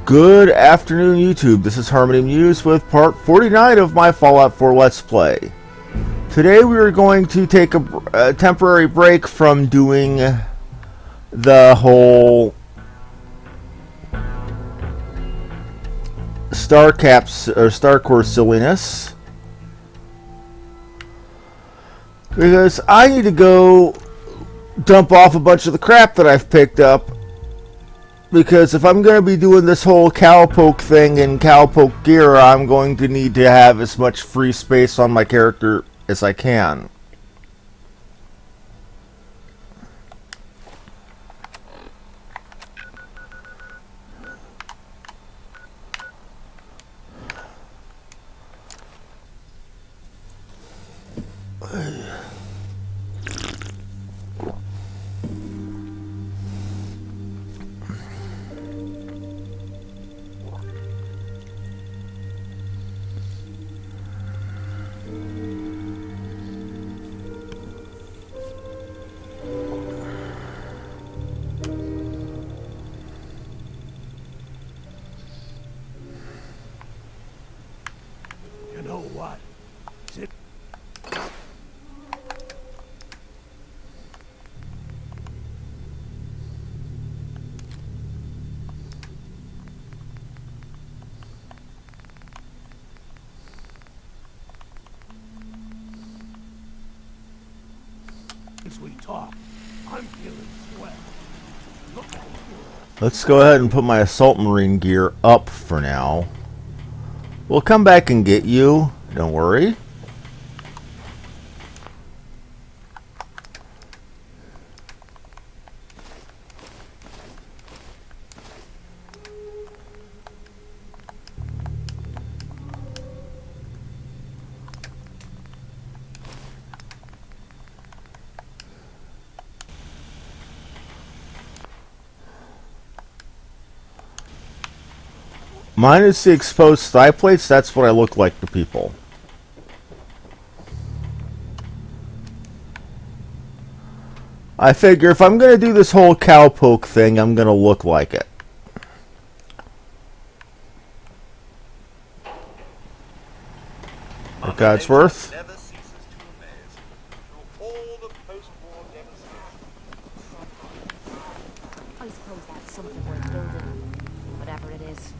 Good afternoon, YouTube. This is Harmony Muse with part 49 of my Fallout 4 Let's Play. Today we are going to take a temporary break from doing the whole Star Caps or Star Core silliness, because I need to go dump off a bunch of the crap that I've picked up. Because if I'm going to be doing this whole cowpoke thing and cowpoke gear, I'm going to need to have as much free space on my character as I can. You know what? Sit. As we talk, I'm feeling swell. Look at you. Let's go ahead and put my Assault Marine gear up for now. We'll come back and get you. Don't worry. Minus the exposed thigh plates, that's what I look like to people. I figure if I'm going to do this whole cowpoke thing, I'm going to look like it. For God's worth. Never ceases to amaze through all the post-war devastation. I suppose that's something worth building, whatever it is.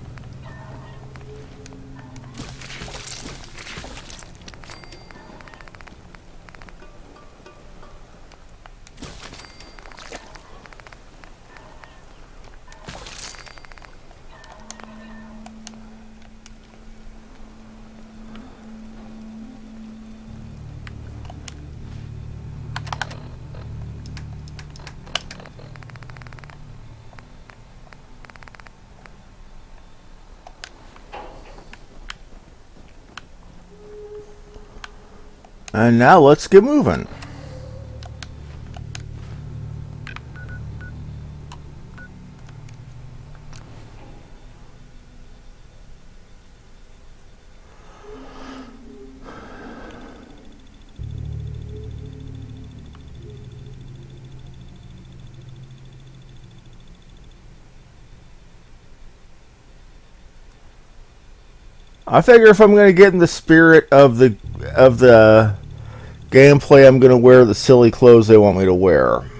And now let's get moving. I figure if I'm going to get in the spirit of the gameplay, I'm going to wear the silly clothes they want me to wear.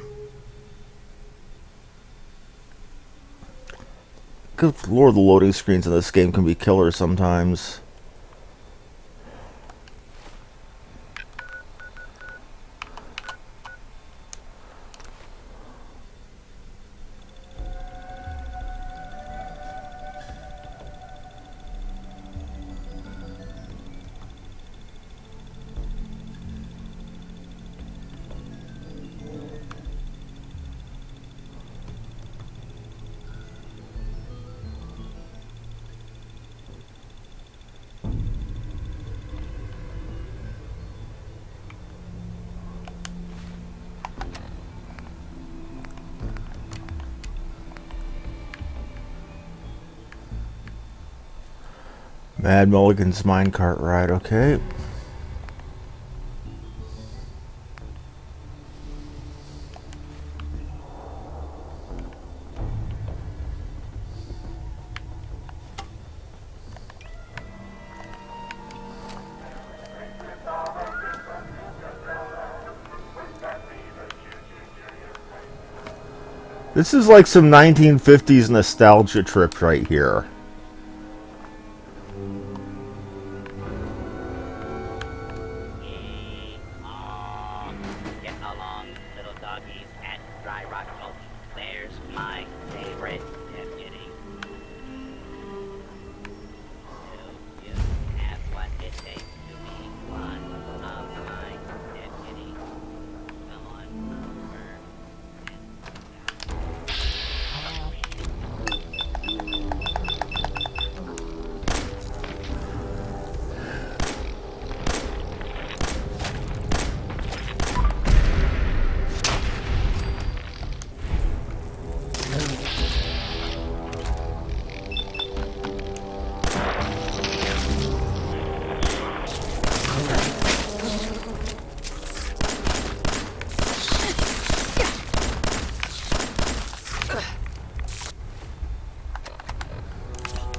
Good lord, the loading screens in this game can be killer sometimes. Mad Mulligan's minecart ride, okay. This is like some 1950s nostalgia trip right here. Get along, little doggies at Dry Rock Gulch. There's my favorite deputy. Do you have what it takes to be one of my deputies? Come on over.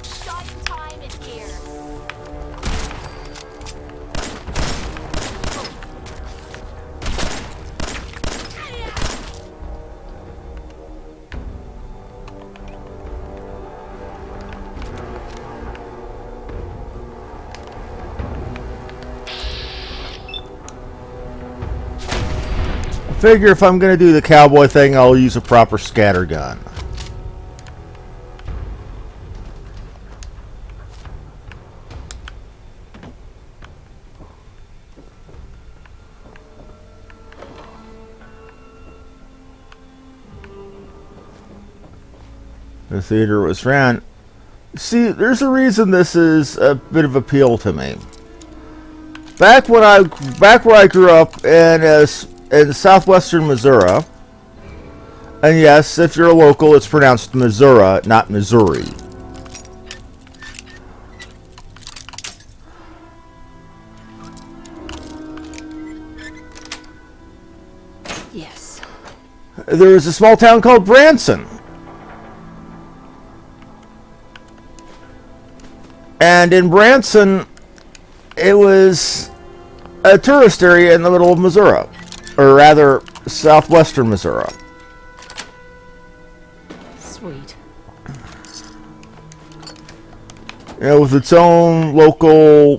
Shine time in here. Figure if I'm going to do the cowboy thing, I'll use a proper scatter gun. The theater was ran. See, there's a reason this is a bit of appeal to me. Back where I grew up in southwestern Missouri, and yes, if you're a local, it's pronounced Missouri, not Missouri. Yes. There was a small town called Branson. And in Branson, it was a tourist area in the middle of Missouri. Or rather, southwestern Missouri. Sweet. You know, with its own local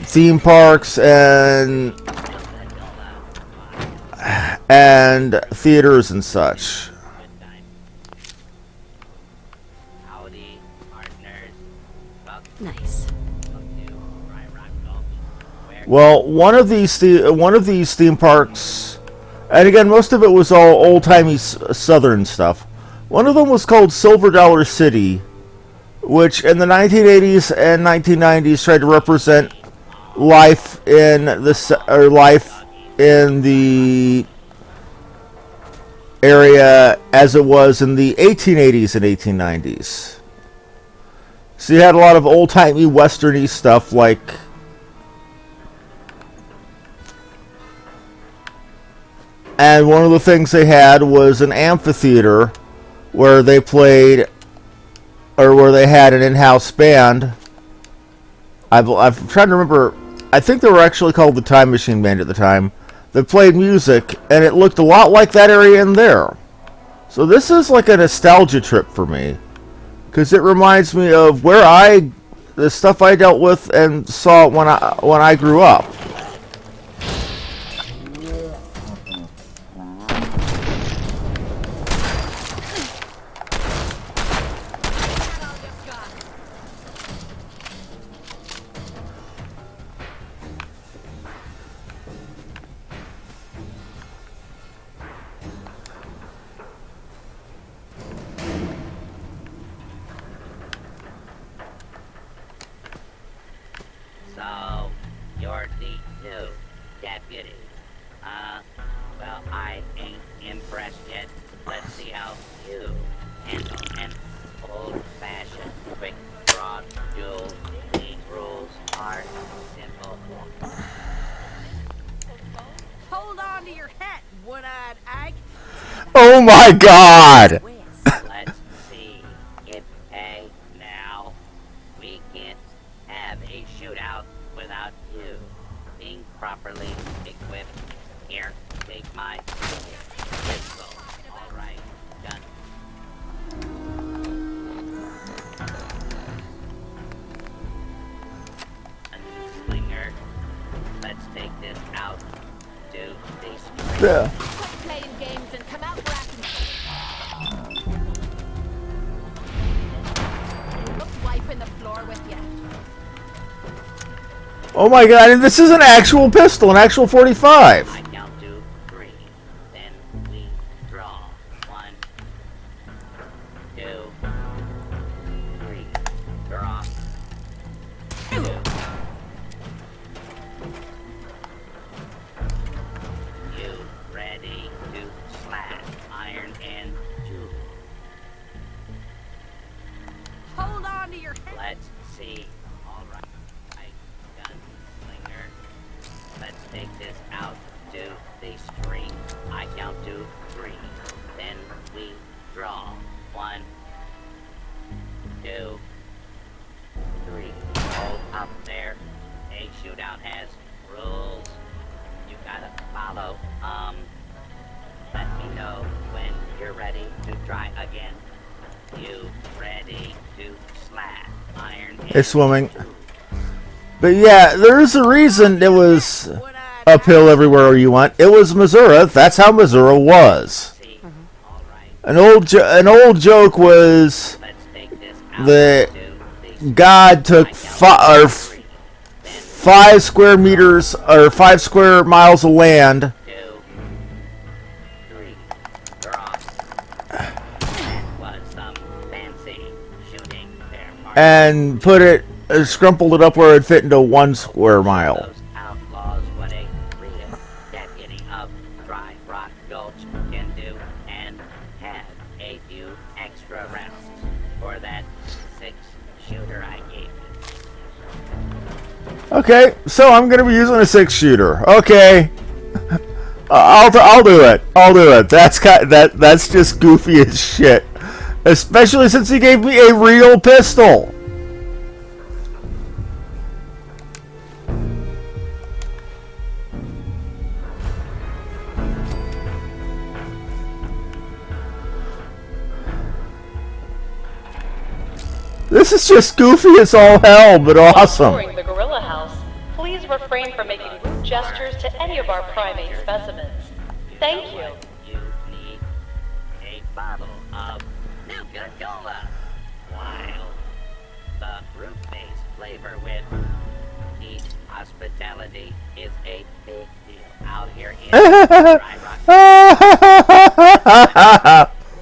theme parks and theaters and such. Howdy, partners. Nice. Welcome to Dry Rock Gulch. Where Well, one of these theme parks, and again, most of it was all old-timey southern stuff. One of them was called Silver Dollar City, which in the 1980s and 1990s tried to represent life in the area as it was in the 1880s and 1890s. So you had a lot of old-timey westerny stuff like and one of the things they had was an amphitheater where they played or where they had an in-house band. I'm trying to remember. I think they were actually called the Time Machine Band at the time. That played music, and it looked a lot like that area in there. So this is like a nostalgia trip for me, because it reminds me of the stuff I dealt with and saw when I grew up. So, you're the new deputy. Well, I ain't impressed yet. Let's see how you handle an old-fashioned, quick, broad duel. These rules are simple. Hold on to your hat, one-eyed Ike. Oh my God! Let's see if now we can't have a shootout without you being properly equipped. Here, take my pistol. All Yeah. Quit playing games and come out for action. Look, wiping the floor with you. Oh my god, and this is an actual pistol, an actual 45. I count to 3. Then we draw. 1, 2, 3. Draw. 2. You ready to slash iron and tool? Hold on to your head. Let's see. All right, gunslinger. Let's take this out to the stream. I count to 3. Then we draw. 1, 2, 3. Hold up there. A shootout has rules. You gotta follow. Let me know when you're ready to try again. You ready to slash iron? It's swimming. But yeah, there's a reason it was One-eyed uphill everywhere you went. It was Missouri. That's how Missouri was. See? All right. An old joke was Let's take this out the to the God took 5 square meters or 5 square miles of land 2, 3. Draw. That was some fancy shooting there, partner. and put it, scrumpled it up where it fit into 1 square mile. Those outlaws, what a real deputy of Dry Rock Gulch can do, and had a few extra rounds for that 6-shooter I gave you. Okay, so I'm gonna be using a 6-shooter. Okay, I'll do it. I'll do it. That's just goofy as shit, especially since he gave me a real pistol. This is just goofy as all hell, but While awesome. touring the Gorilla House, please refrain from making rude gestures to any of our primate specimens. Thank you. You need a bottle of Nuka Cola. While the fruit-based flavor with each hospitality is a big deal out here in Dry Rock.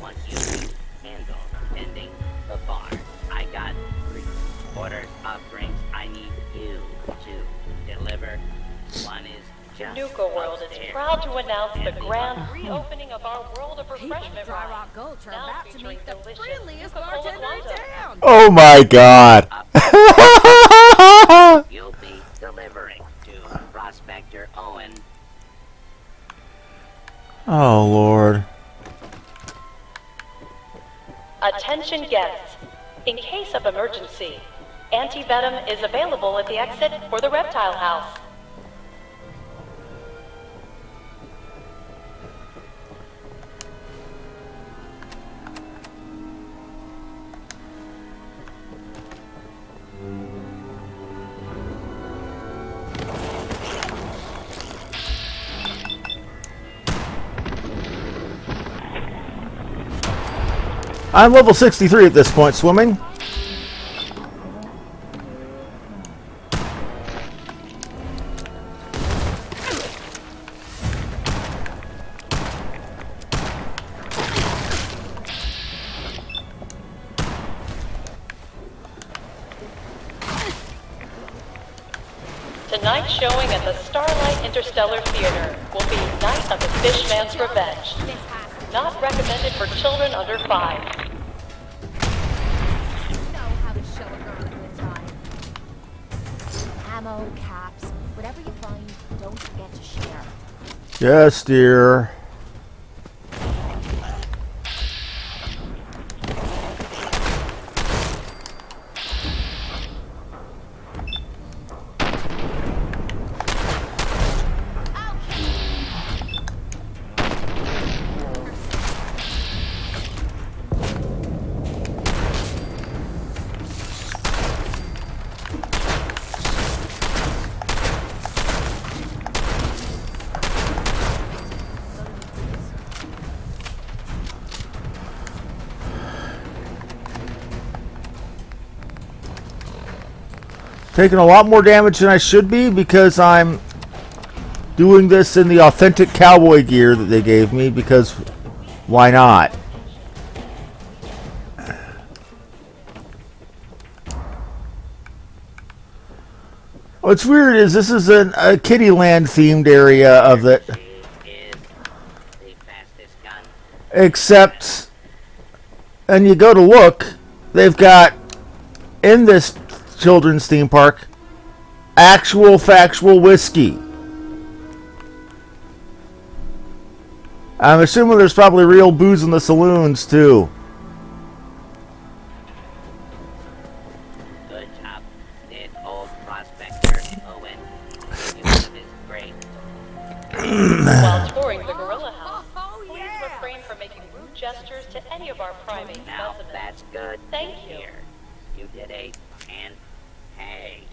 Want you to handle tending the bar. I got 3 orders of drinks I need you to deliver. One is just Nuka World is upstairs. proud to announce the And grand reopening of our World of People Refreshment at Dry ride. Rock Gulch are Now about to featuring meet the delicious friendliest Nuka Cola bartender in Quantum. town. Oh my god. You'll be delivering to Prospector Owen. Oh lord. Attention guests. In case of emergency, anti-venom is available at the exit for the reptile house. I'm level 63 at this point, swimming. Tonight's showing at the Starlight Interstellar Theater will be Night of the Fishman's Revenge. Not recommended for children under 5. Know how to show a girl a good time. Ammo, caps, whatever you find, don't forget to share. Yes, dear. taking a lot more damage than I should be because I'm doing this in the authentic cowboy gear that they gave me because why not? What's weird is this is a Kittyland themed area of it. Is the fastest gun. Except, and you go to look, they've got in this children's theme park actual factual whiskey. I'm assuming there's probably real booze in the saloons too. Good job, did old prospector Owen. This is great. While touring the gorilla house, Oh, please yeah. refrain from making rude gestures to any of our primate Now specimens. that's good. Thank you. Here, you did a and hey,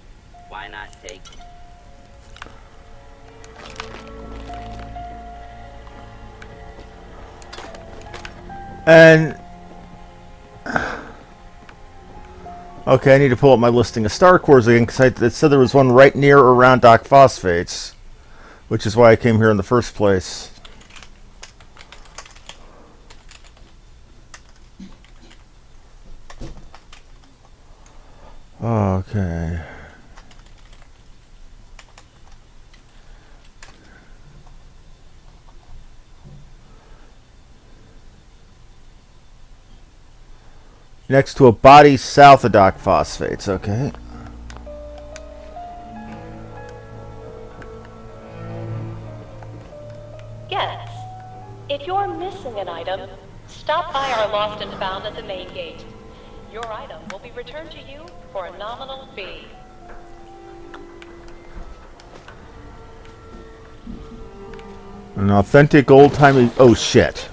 why not take? And okay, I need to pull up my listing of star cores again because it said there was one right near or around Doc Phosphates, which is why I came here in the first place. Okay. Next to a body south of Doc Phosphates, okay. Yes. If you're missing an item, stop by our Lost and Found at the main gate. Your item will be returned to you for a nominal fee. An authentic old-timey... Oh, shit.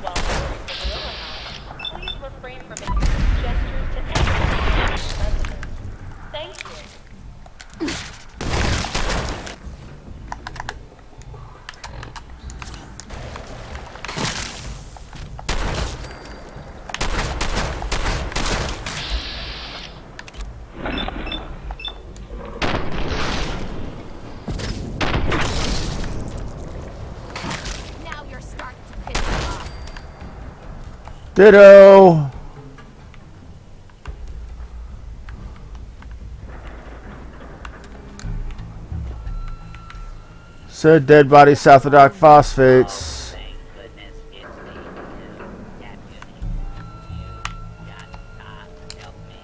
While touring the gorilla house, please refrain from making rude gestures to anyone who specimens. Thank you. Now you're starting to piss me off. Ditto! Said dead body south of Doc Phosphates. Thank goodness it's the new deputy. You got to help me.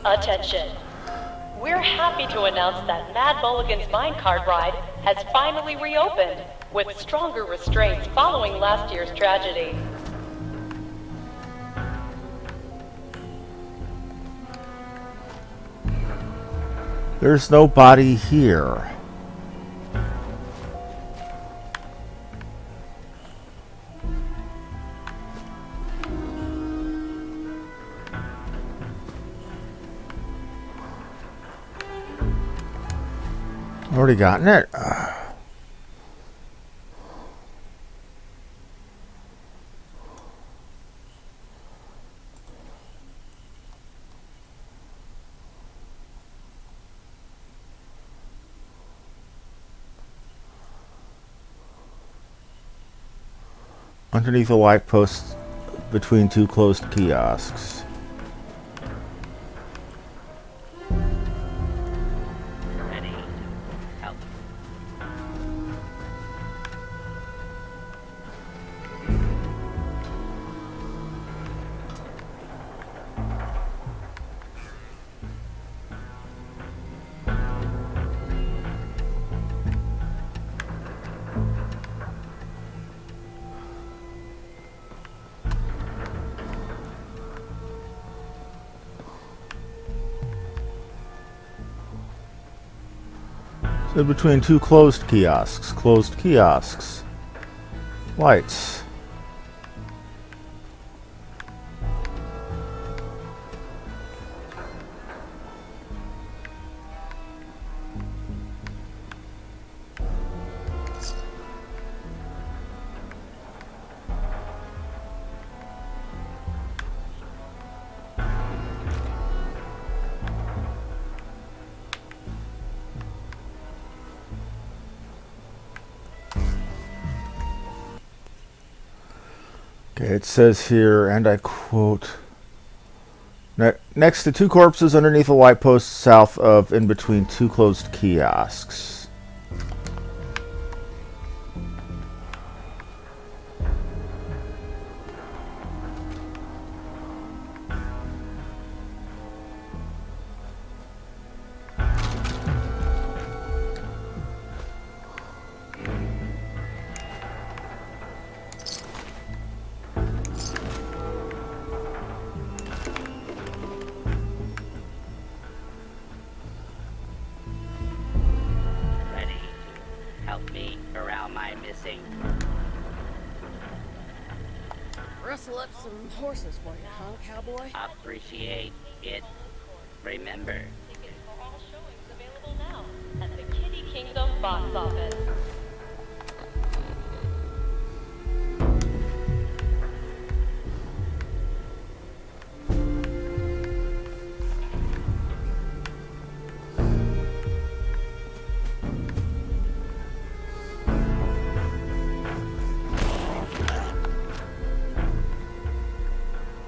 Attention. We're happy to announce that Mad Mulligan's minecart ride has finally reopened with stronger restraints following last year's tragedy. There's no body here. Already gotten it. Underneath a light post between two closed kiosks. Ready to help. So between two closed kiosks. Closed kiosks. Lights. It says here, and I quote, next to 2 corpses underneath a light post south of in between 2 closed kiosks. Ready to help me corral my missing? Rustle up some horses for you, huh, cowboy? Appreciate it. Remember, Tickets for all showings available now at the Kitty Kingdom box office.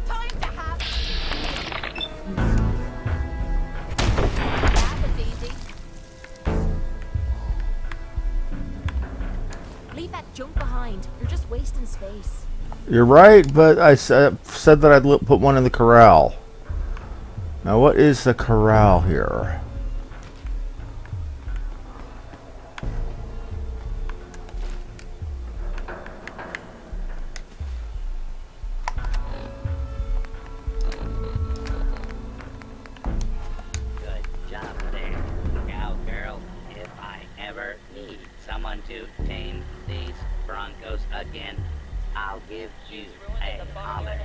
Time to have. That was easy. Leave that junk behind. You're just wasting space. You're right, but I said that I'd put one in the corral. Now, what is the corral here? good job there, cowgirl. If I ever need someone to tame these Broncos again, I'll give you a holler.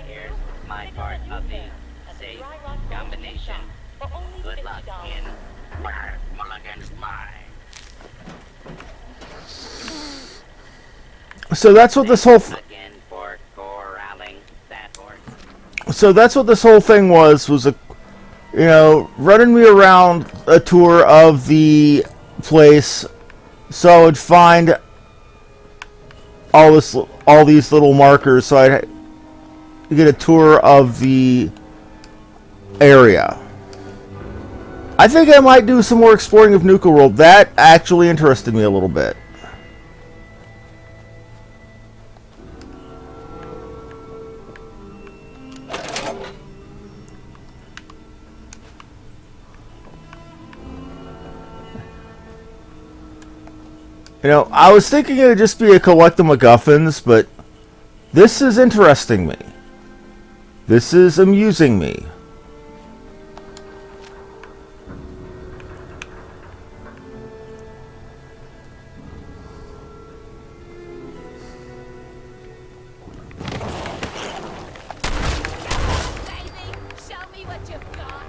Here's my part of the safe combination. Good luck in Mulligan's mine. So that's what this whole Again for corralling that horse. so that's what this whole thing was a, you know, running me around a tour of the place, so I would find all these little markers, so I'd get a tour of the area. I think I might do some more exploring of Nuka World. That actually interested me a little bit. You know, I was thinking it would just be a collect of MacGuffins, but this is interesting me. This is amusing me. Baby, show me what you've got.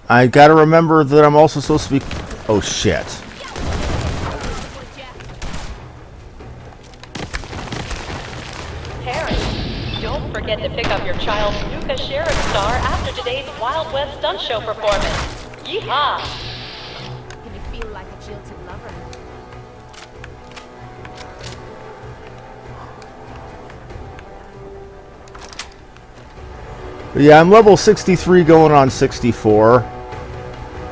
I gotta remember that I'm also supposed to be... Oh, shit. Would ya? Harry, don't forget to pick up your child's Nuka Sheriff Star after today's Wild West Stunt Show performance. Yeehaw! Can you feel like a jilted lover? Yeah, I'm level 63 going on 64.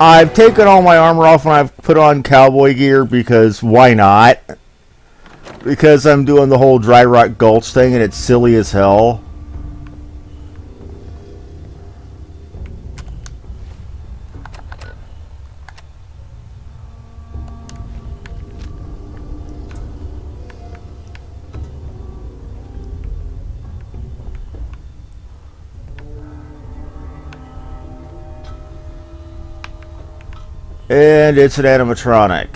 I've taken all my armor off and I've put on cowboy gear because why not? Because I'm doing the whole Dry Rock Gulch thing and it's silly as hell. And it's an animatronic.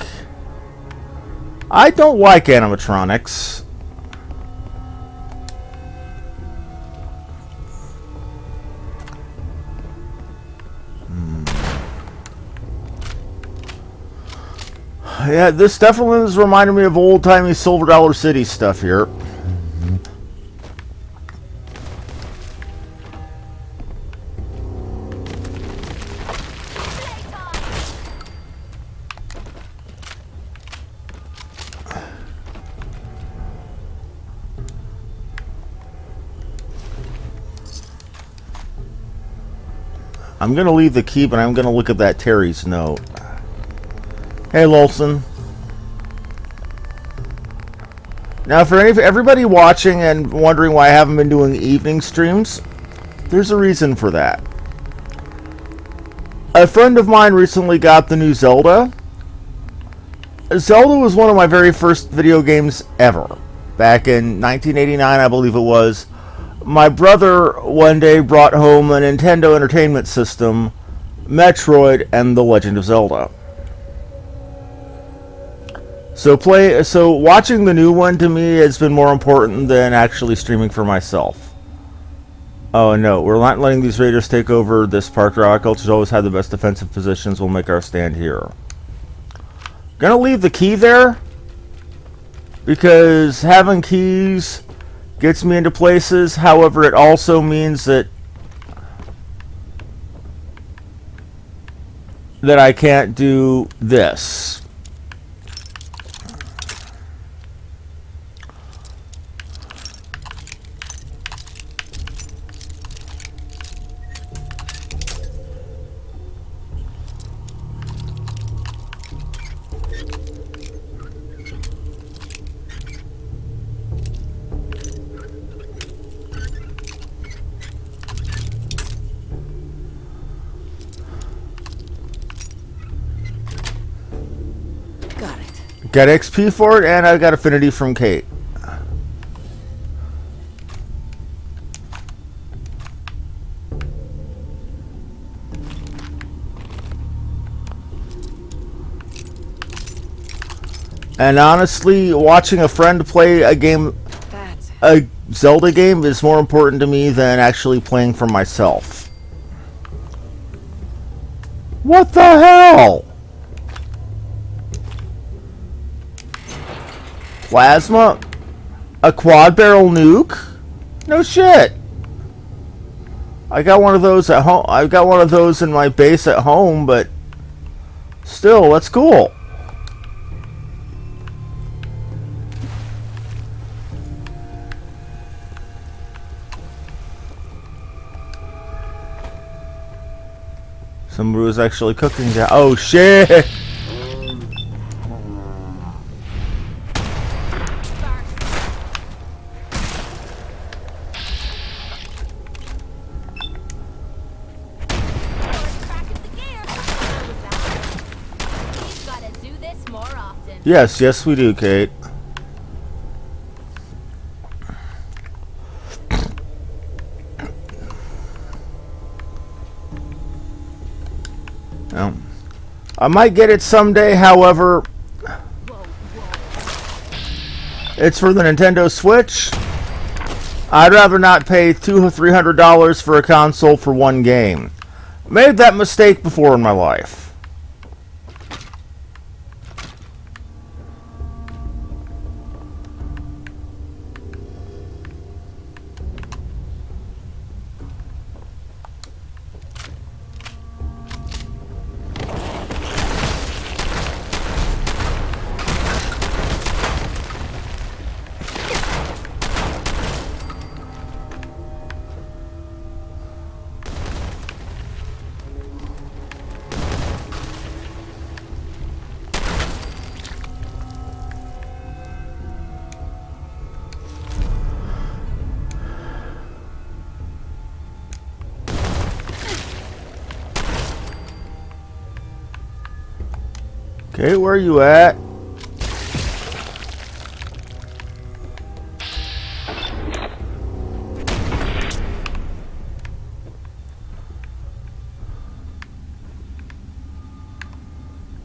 I don't like animatronics. Yeah, this definitely is reminding me of old-timey Silver Dollar City stuff here. I'm going to leave the key, but I'm going to look at that Terry's note. Hey, Lolson. Now, for everybody watching and wondering why I haven't been doing evening streams, there's a reason for that. A friend of mine recently got the new Zelda. Zelda was one of my very first video games ever. Back in 1989, I believe it was. My brother one day brought home a Nintendo Entertainment System, Metroid, and The Legend of Zelda. So watching the new one to me has been more important than actually streaming for myself. Oh no, we're not letting these raiders take over this park. Our culture's always had the best defensive positions. We'll make our stand here. Gonna leave the key there because having keys gets me into places. However, it also means that I can't do this. Got XP for it, and I got affinity from Kate. And honestly, watching a friend play a Zelda game is more important to me than actually playing for myself. What the hell? Plasma? A quad barrel nuke? No shit. I got one of those at home. I've got one of those in my base at home, but still, that's cool. Somebody was actually cooking that. Oh shit! Yes, we do, Kate. Well, I might get it someday, however, it's for the Nintendo Switch. I'd rather not pay $200 or $300 for a console for one game. Made that mistake before in my life. Okay, where are you at?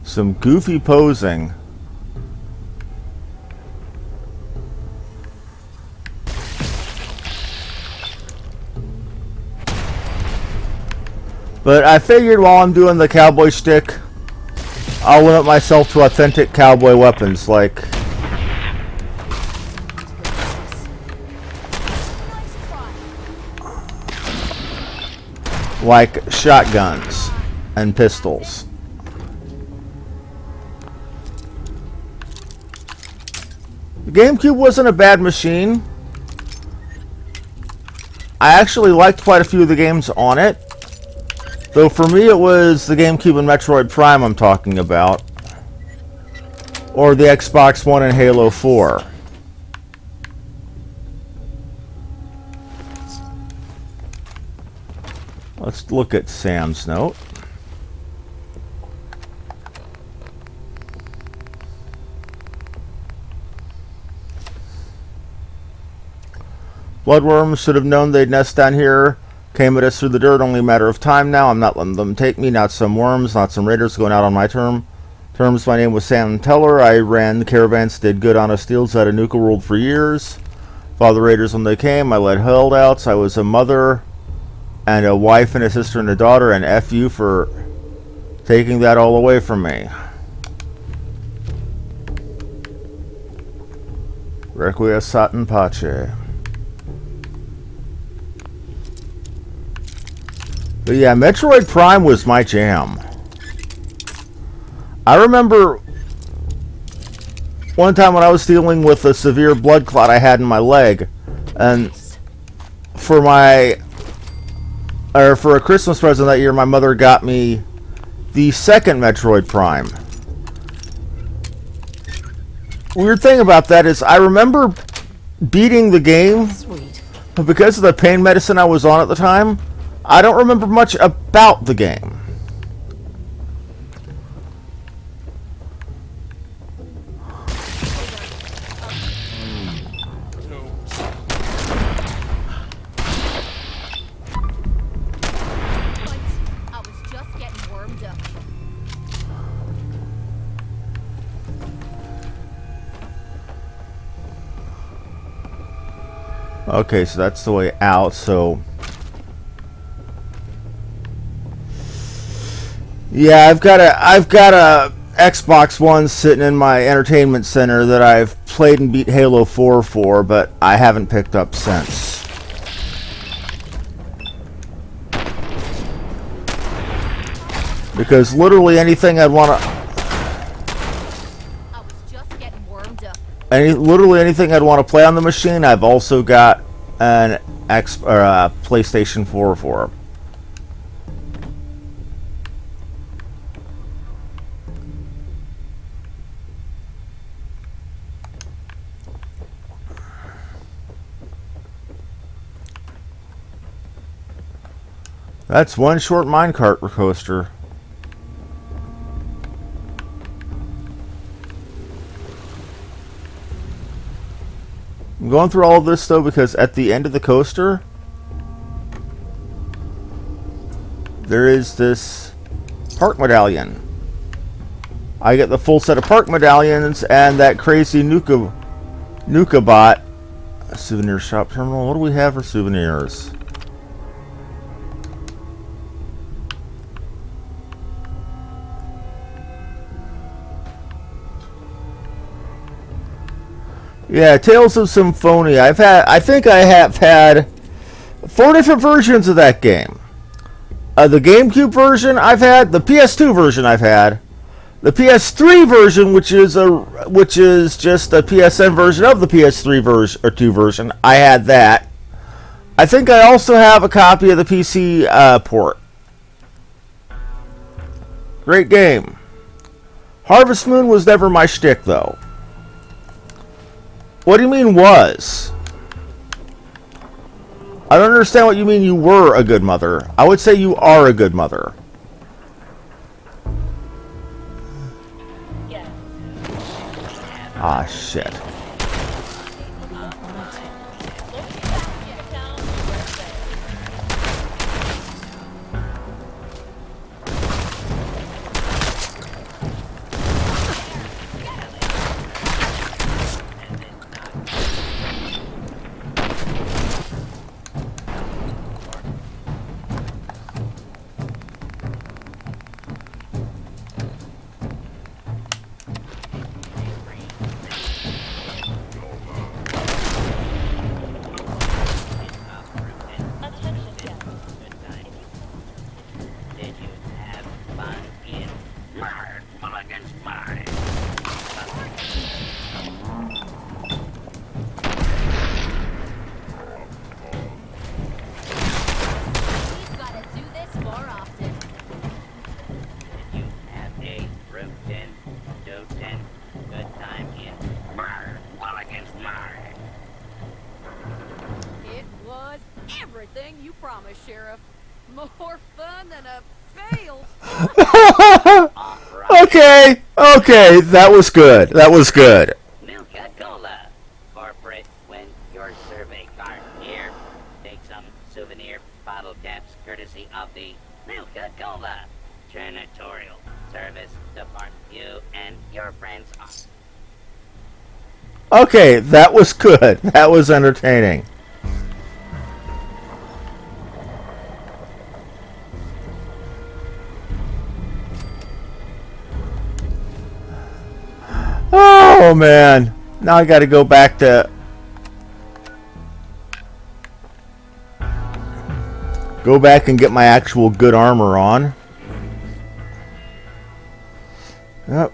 Some goofy posing. But I figured while I'm doing the cowboy shtick, I'll limit myself to authentic cowboy weapons like shotguns and pistols. The GameCube wasn't a bad machine. I actually liked quite a few of the games on it. Though for me it was the GameCube and Metroid Prime I'm talking about. Or the Xbox One and Halo 4. Let's look at Sam's note. Bloodworms should have known they'd nest down here. Came at us through the dirt, only a matter of time now. I'm not letting them take me. Not some worms, not some raiders going out on my terms. My name was Sam Teller. I ran the caravans, did good honest deals out of Nuka World for years. Fought the raiders when they came. I led holdouts. I was a mother and a wife and a sister and a daughter, and F you for taking that all away from me. Requiescat in pace. But yeah, Metroid Prime was my jam. I remember one time when I was dealing with a severe blood clot I had in my leg, and for a Christmas present that year, my mother got me the second Metroid Prime. Weird thing about that is I remember beating the game, but because of the pain medicine I was on at the time, I don't remember much about the game. I was just getting warmed up. Okay, so that's the way out, so yeah, I've got a Xbox One sitting in my entertainment center that I've played and beat Halo 4 for, but I haven't picked up since. Because literally anything I'd want to I was just getting warmed up. literally anything I'd want to play on the machine, I've also got an PlayStation 4 for. That's one short minecart coaster. I'm going through all of this though because at the end of the coaster there is this park medallion. I get the full set of park medallions and that crazy Nuka bot. A souvenir shop terminal. What do we have for souvenirs? Yeah, Tales of Symphonia. I think I have had 4 different versions of that game. The GameCube version I've had, the PS2 version I've had, the PS3 version, which is just a PSN version of the PS3 version or 2 version. I had that. I think I also have a copy of the PC port. Great game. Harvest Moon was never my shtick though. What do you mean was? I don't understand what you mean you were a good mother. I would say you are a good mother. Yes. Ah, shit. Sheriff. More fun than a fail. Okay, okay, that was good. That was good. Nuka Cola. Corporate, when your survey card here, take some souvenir bottle caps courtesy of the Nuka Cola Janitorial Service Department. You and your friends are. Okay, that was good. That was entertaining. Oh man, now I got to go back to and get my actual good armor on. Yep.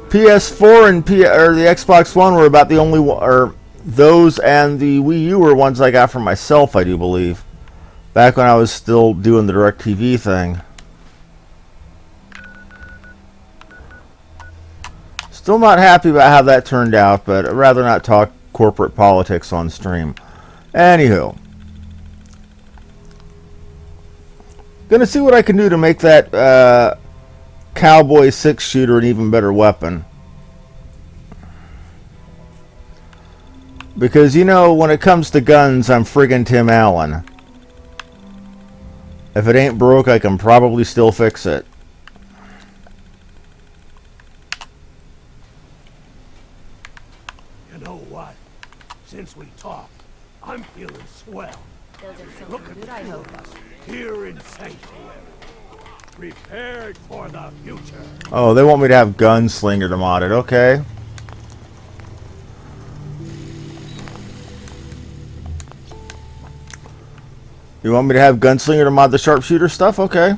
PS4 and the Xbox One were about the only or those and the Wii U were ones I got for myself, I do believe. Back when I was still doing the DirecTV thing. Still not happy about how that turned out, but I'd rather not talk corporate politics on stream. Anywho. Gonna see what I can do to make that Cowboy 6-shooter an even better weapon. Because, you know, when it comes to guns, I'm friggin' Tim Allen. If it ain't broke, I can probably still fix it. You know what? Since we talked, I'm feeling swell. Building Look something at good, the I two hope. of us here in sanctuary. Prepared for the future. Oh, they want me to have Gunslinger to mod it. Okay. You want me to have Gunslinger to mod the sharpshooter stuff? Okay.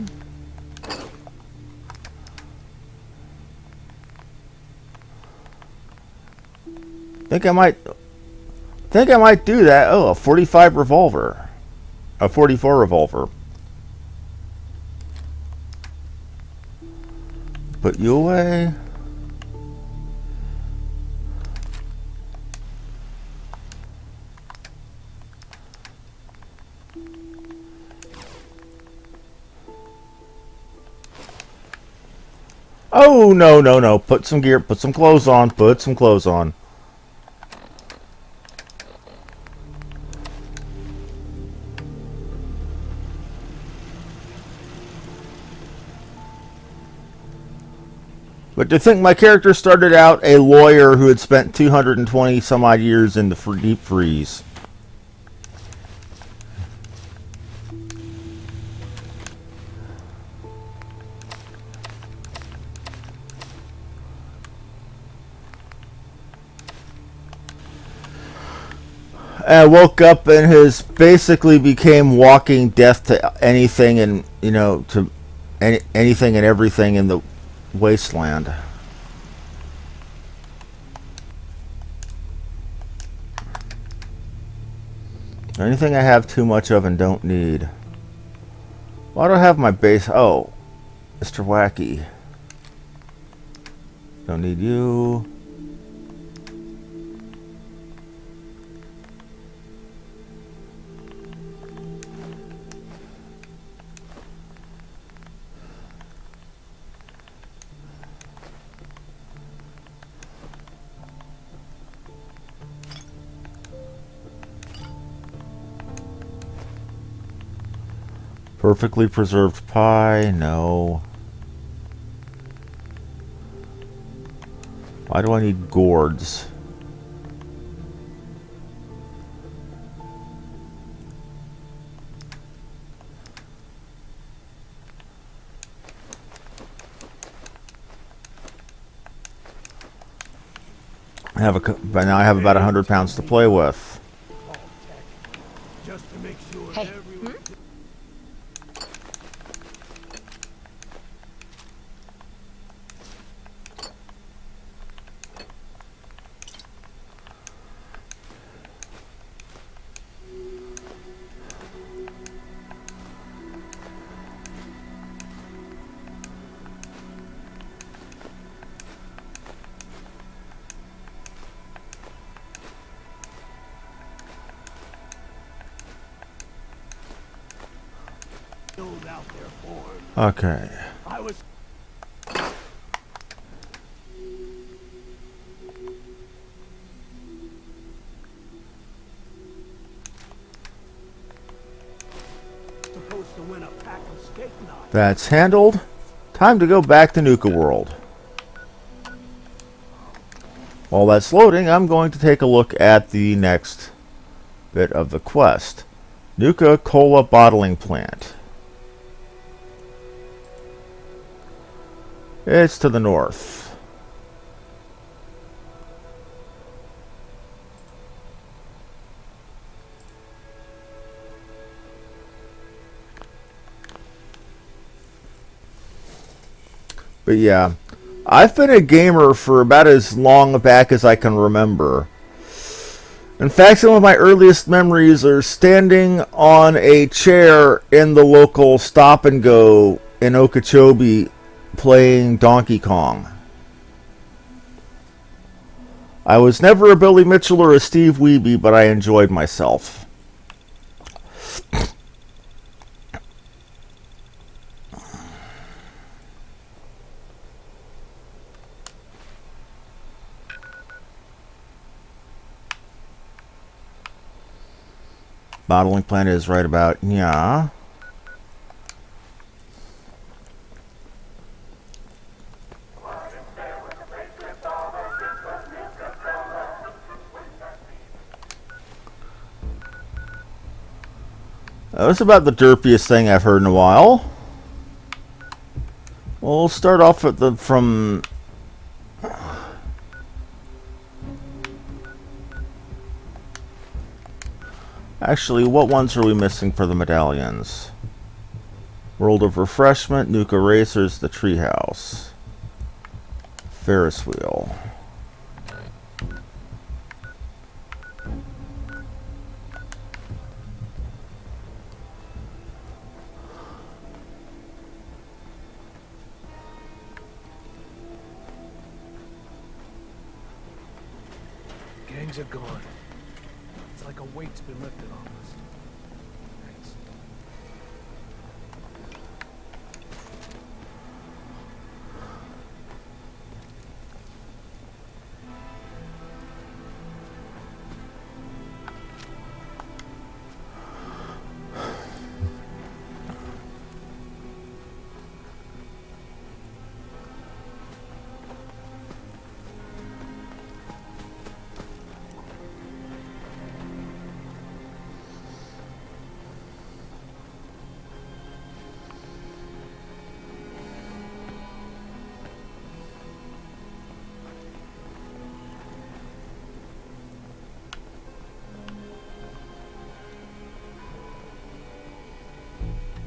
Think I might do that. Oh, a 45 revolver. A 44 revolver. Put you away. Oh, no, no, no. Put some gear, put some clothes on, put some clothes on. But to think my character started out a lawyer who had spent 220 some odd years in the deep freeze. I woke up and basically became walking death to anything and, you know, to anything and everything in the wasteland. Anything I have too much of and don't need. Why do I have my base? Oh, Mr. Wacky. Don't need you. Perfectly preserved pie, no. Why do I need gourds? By now I have about 100 pounds to play with. Just to make sure Hey. everyone... Build out their form. Okay. I was supposed to win a pack of steak knives. That's handled. Time to go back to Nuka World. While that's loading, I'm going to take a look at the next bit of the quest. Nuka Cola Bottling Plant. It's to the north. But yeah, I've been a gamer for about as long back as I can remember. In fact, some of my earliest memories are standing on a chair in the local Stop and Go in Okeechobee playing Donkey Kong. I was never a Billy Mitchell or a Steve Wiebe, but I enjoyed myself. Bottling plant is right about, yeah. That's about the derpiest thing I've heard in a while. We'll start off at from... Actually, what ones are we missing for the medallions? World of Refreshment, Nuka Racers, the Treehouse. Ferris Wheel. Gangs are gone. It's like a weight's been lifted off us. Thanks.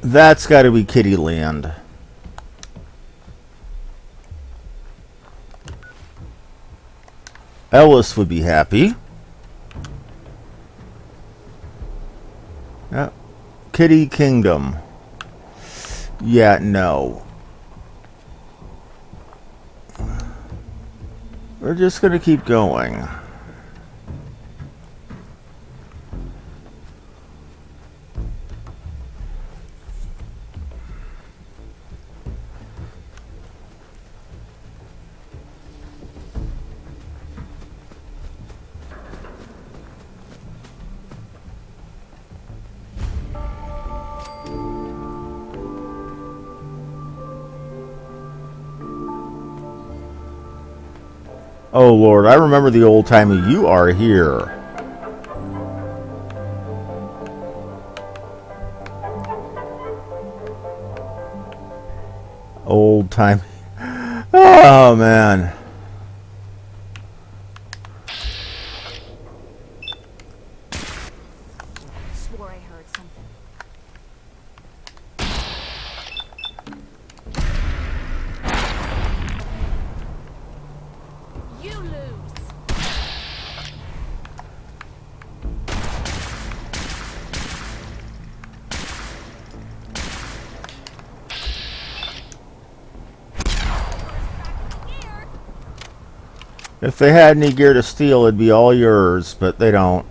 That's got to be Kitty Land. Ellis would be happy. Yep. Kitty Kingdom. Yeah, no. We're just gonna keep going. Oh Lord, I remember the old timey you are here. Old timey. Oh man. Swore I heard something. You lose. If they had any gear to steal, it'd be all yours, but they don't.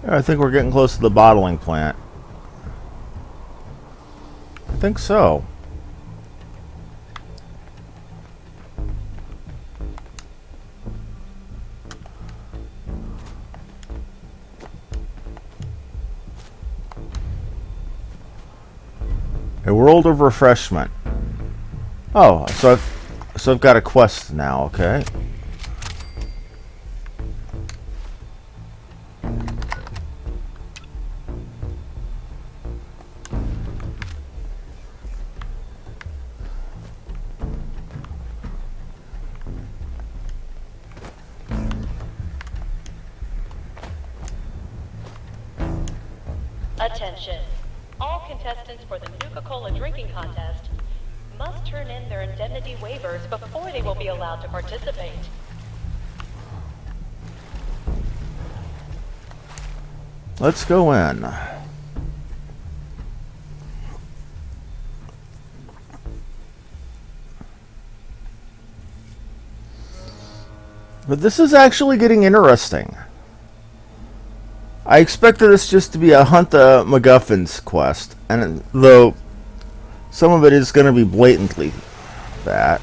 Yeah, I think we're getting close to the bottling plant. I think so. A world of refreshment. Oh, so I've got a quest now, okay. Attention. All contestants for the Nuka-Cola drinking contest must turn in their indemnity waivers before they will be allowed to participate. Let's go in. But this is actually getting interesting. I expected this just to be a hunt the MacGuffins quest, and though some of it is going to be blatantly that.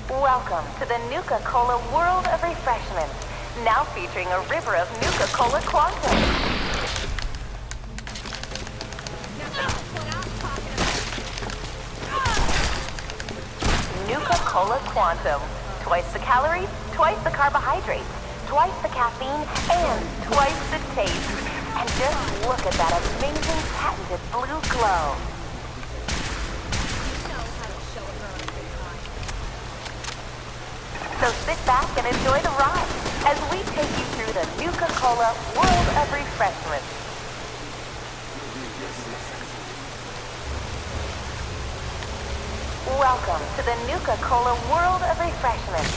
Welcome to the Nuka-Cola World of Refreshment, now featuring a river of Nuka-Cola Quantum. Nuka-Cola Quantum. Twice the calories, twice the carbohydrates, twice the caffeine, and twice the taste. And just look at that amazing patented blue glow. So sit back and enjoy the ride as we take you through the Nuka-Cola World of Refreshment. Welcome to the Nuka-Cola World of Refreshment,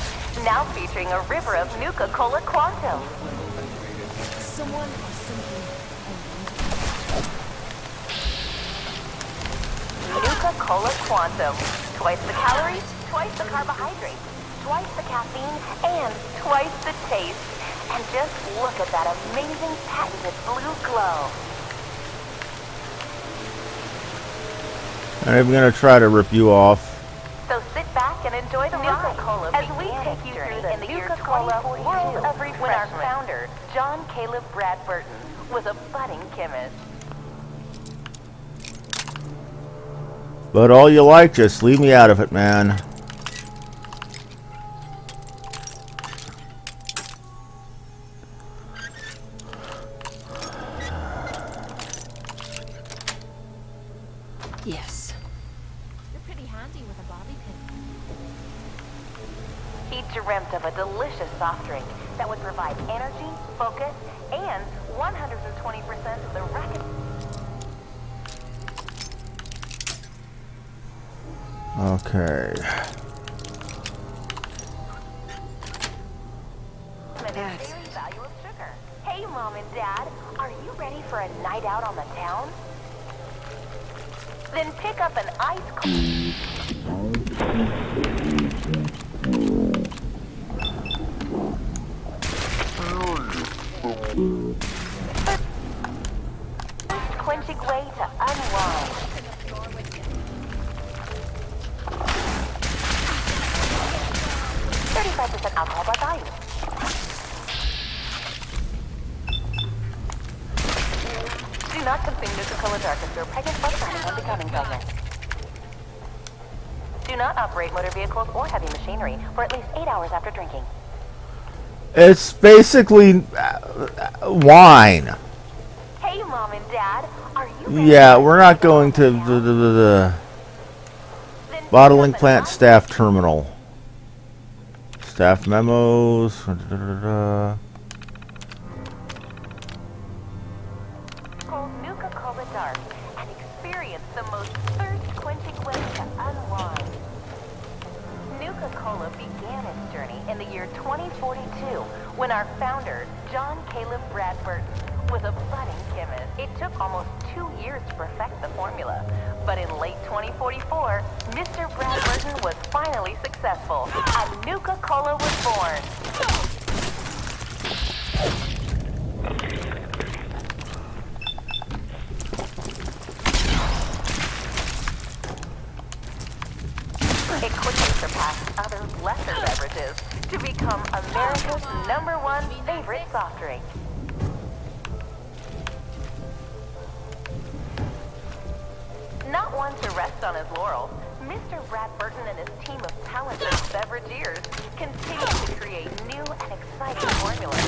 now featuring a river of Nuka-Cola Quantum. Someone or something. Nuka-Cola Quantum. Twice the calories, twice the carbohydrates, twice the caffeine, and twice the taste. And just look at that amazing patented blue glow. I'm going to try to rip you off. So sit back and enjoy the ride as we take you through the Nuka-Cola World of Refreshment when our founder, John Caleb Bradburton, was a budding chemist. But all you like, just leave me out of it, man. Yes. You're pretty handy with a bobby pin. He dreamt of a delicious soft drink that would provide energy, focus, and 120% of the Okay. recommended value of sugar. Hey, Mom and Dad, are you ready for a night out on the town? Then pick up an ice quenching way to unwind. 35% alcohol by volume. Do not consume Nuka-Cola Dark if you're pregnant or planning on becoming pregnant. Do not operate motor vehicles or heavy machinery for at least 8 hours after drinking. It's basically wine. Hey, Mom and Dad, are you ready? Yeah, we're not going to the bottling plant staff terminal. Staff memos. Nuka-Cola Dark and experience the most thirst-quenching way to unwind. Nuka-Cola began its journey in the year 2042 when our founder, John Caleb Bradburton, was a budding chemist. It took almost 2 years to perfect the formula, but in late 2044, Mr. Bradburton was finally successful, and Nuka-Cola was born. #1 favorite soft drink. Not one to rest on his laurels, Mr. Brad Burton and his team of talented beverageers continue to create new and exciting formulas.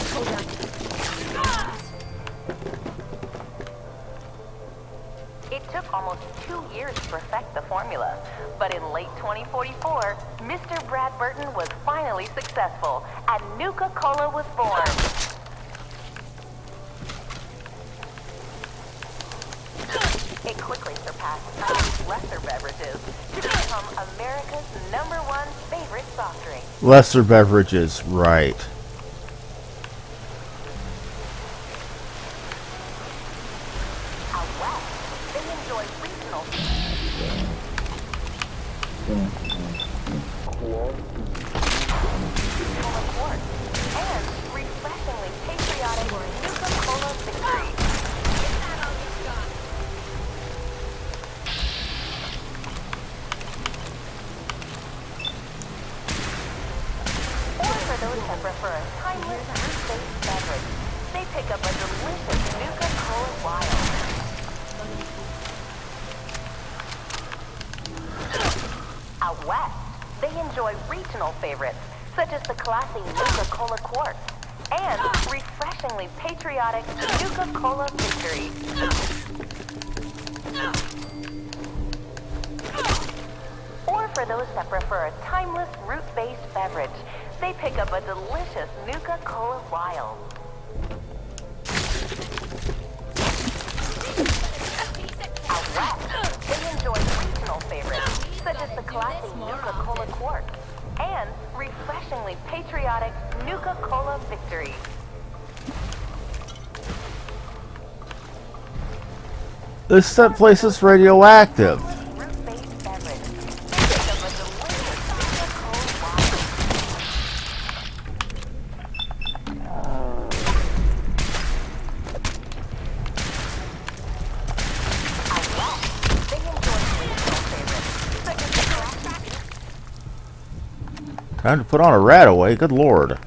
It took almost 2 years to perfect the formula, but in late 2044, Mr. Brad Burton was finally successful, and Nuka Cola was born. It quickly surpassed other lesser beverages to become America's #1 favorite soft drink. Lesser beverages, right. Out west, they enjoy regional cola quartz and refreshingly patriotic Nuka Cola victory. Or for those that prefer a timeless fruit-based beverage, they pick up a delicious Nuka Cola Wild. Out west, they enjoy regional favorites, such as the classy Nuka Cola Quartz and refreshingly patriotic Nuka Cola Victory. Or for those that prefer a timeless root-based beverage, they pick up a delicious Nuka Cola Wild. Out west, they enjoy regional favorites, such as the classy Nuka Cola Quartz and refreshingly patriotic Nuka Cola Victory. This place is radioactive. Root-based beverage. They pick up a delicious Nuka Cola Wild. Out west, they enjoy regional favorites, such as the classic Time to put on a rat away, good lord.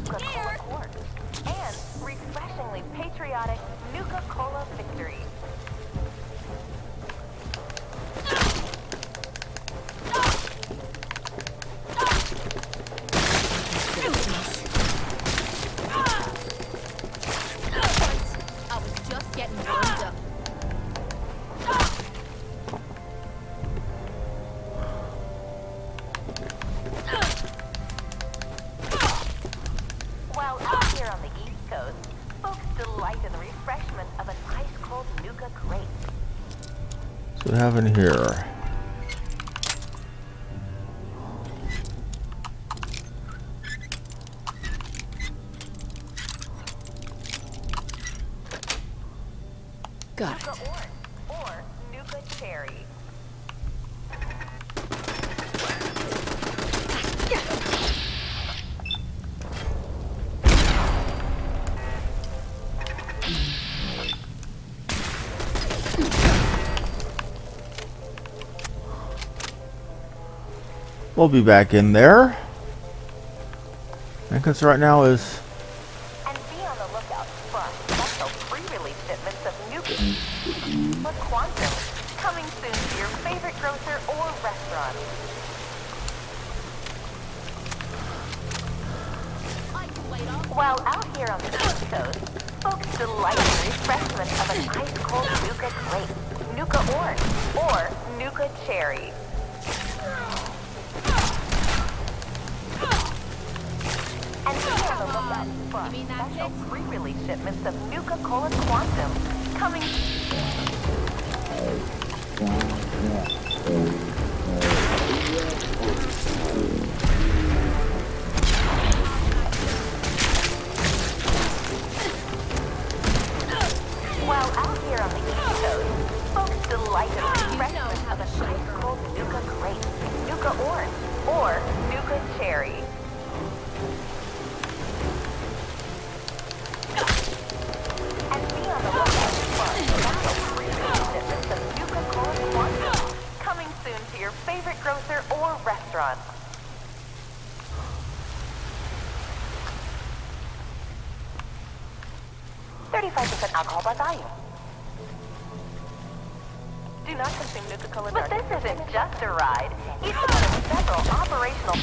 Nuka Cola Quartz and refreshingly patriotic Nuka Cola Victory. I was just getting warmed up. While out here on the East Coast, folks delight in the refreshment of an ice-cold Nuka grape. So what we have in here? Got it. Nuka Orange or Nuka Cherry. We'll be back in there. And because right now is And be on the lookout for our special pre-release shipments of Nuka Quantum, coming soon to your favorite grocer or restaurant. I can wait on. While out here on the East Coast, folks delight in the refreshment of an ice-cold Nuka grape, Nuka Orange, or Nuka Cherry. And be on the lookout for our mean that's special it? pre-release shipments of Nuka Cola Quantum, coming. While out here on the East Coast, folks delight in the refreshment of an ice-cold Nuka grape, Nuka Orange, or Nuka Cherry. And be on the lookout for our special pre-release shipments of Nuka favorite grocer or restaurant. %35 alcohol by volume. Do not consume Nuka-Cola. But this isn't just a ride. It's one of several operational...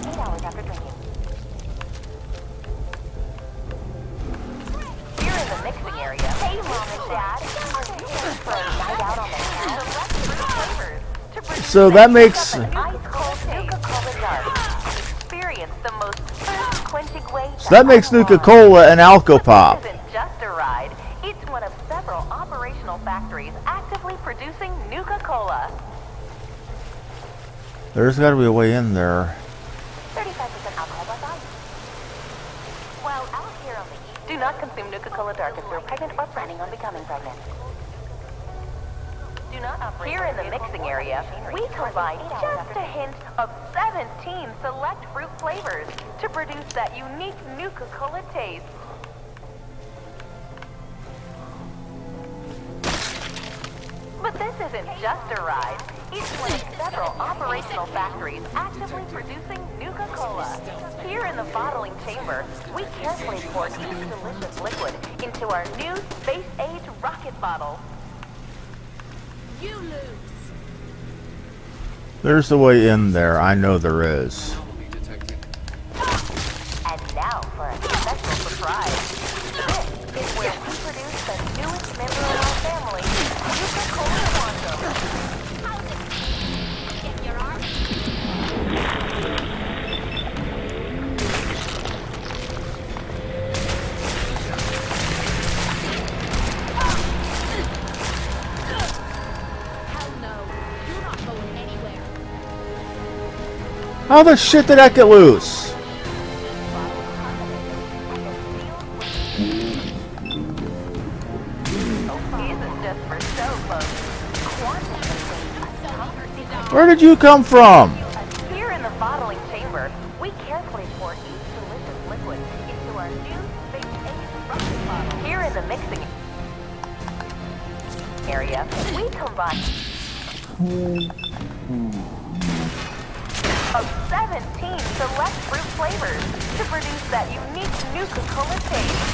8 hours after drinking. Here in the mixing area. Hey, Mom and Dad. Are you ready for a night out on the town? Select fruit flavors to produce So that makes... an ice-cold Nuka-Cola dark. Experience the most thirst-quenching way. So that makes Nuka-Cola an Alco Pop. This isn't just a ride. It's one of several operational factories actively producing Nuka-Cola. There's got to be a way in there. 35% alcohol by volume. While out here on the east, do not consume Nuka-Cola dark if you're pregnant or planning on becoming pregnant. Do not operate here in the mixing area. We combine just a hint of 17 select fruit flavors to produce that unique Nuka-Cola taste. But this isn't just a ride. It's one of several operational factories actively producing Nuka-Cola. Here in the bottling chamber, we carefully pour each delicious liquid into our new space-age rocket bottle. You lose. There's a way in there. I know there is. And now for a special surprise. This is where we produce the newest member of our family, Nuka-Cola Quantum. How's it? Get your arm. Hell no. You're not going anywhere. How the shit did that get loose? Isn't just for show, folks. Quantum contains a top secret. Where did you come from? Here in the bottling chamber, we carefully pour each delicious liquid into our new space-age rocket bottle. Here in the mixing area, we combine of 17 select fruit flavors to produce that unique Nuka-Cola taste.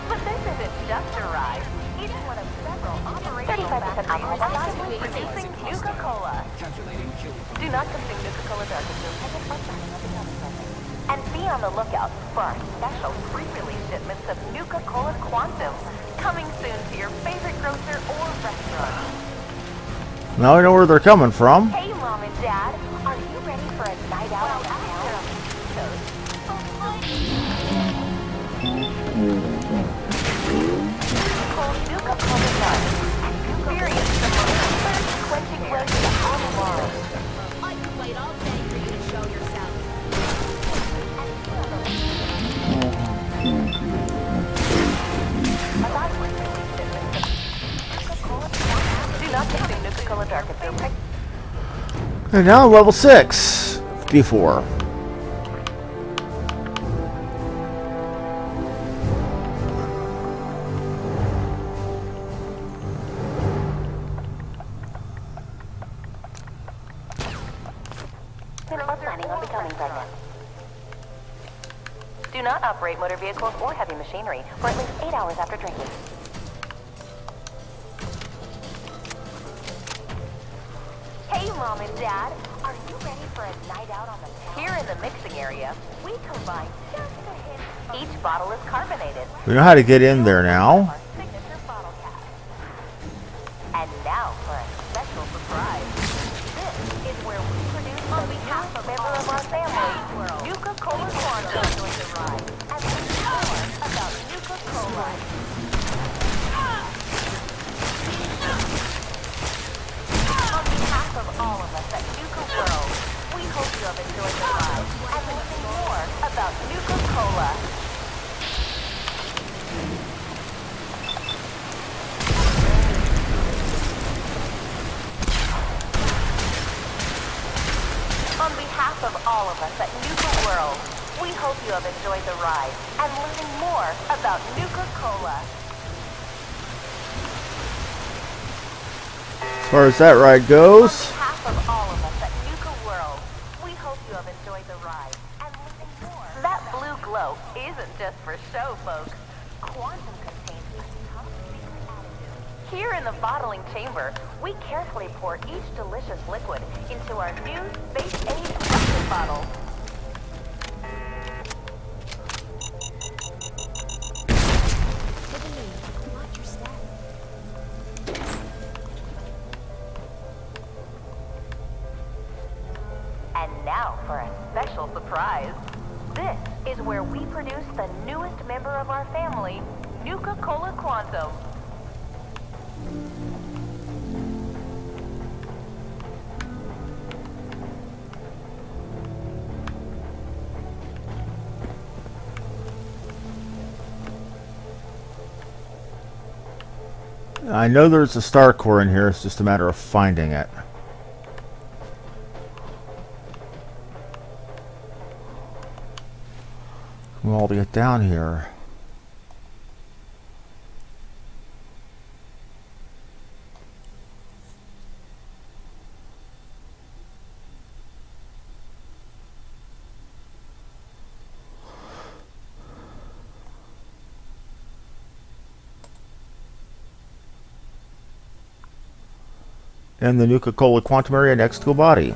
But this isn't just a ride. It's one of several operational factories actively producing Nuka-Cola. Do not consume Nuka-Cola dark if you're pregnant or planning on becoming pregnant. And be on the lookout for our special pre-release shipments of Nuka-Cola Quantum, coming soon to your favorite grocer or restaurant. Now I know where they're coming from. Hey, Mom and Dad, are you ready for a night out on the town? Nuka-Cola dark. Experience the most thirst-quenching way to all along. I could wait all day for you to show yourself. Do not consume Nuka-Cola dark if you're pregnant. And now level 6. Before. Or planning on becoming pregnant. Do not operate motor vehicles or heavy machinery for at least 8 hours after drinking. Hey, Mom and Dad, are you ready for a night out on the town? Here in the mixing area, we combine just a hint. Each bottle is carbonated. We know how to get in there now. Our signature bottle cap. And now for a special surprise. This is where we produce on behalf of member of our family, Nuka-Cola Quantum. Enjoy the ride and learn more about Nuka-Cola. On behalf of all of us at Nuka World, we hope you have enjoyed the ride and learning more about Nuka-Cola. On behalf of all of us at Nuka World, we hope you have enjoyed the ride and learning more about Nuka-Cola. As far as that ride On goes, behalf of all of us at Nuka World, we hope you have enjoyed the ride and learning more. That blue glow isn't just for show, folks. Quantum contains a top secret additive. Here in the bottling chamber, we carefully pour each delicious liquid into our new space-age rocket bottle. Tiffany, watch your step. And now for a special surprise. This is where we produce the newest member of our family, Nuka-Cola Quantum. I know there's a star core in here. It's just a matter of finding it. Well, to get down here. In the Nuka-Cola quantum area next to a body.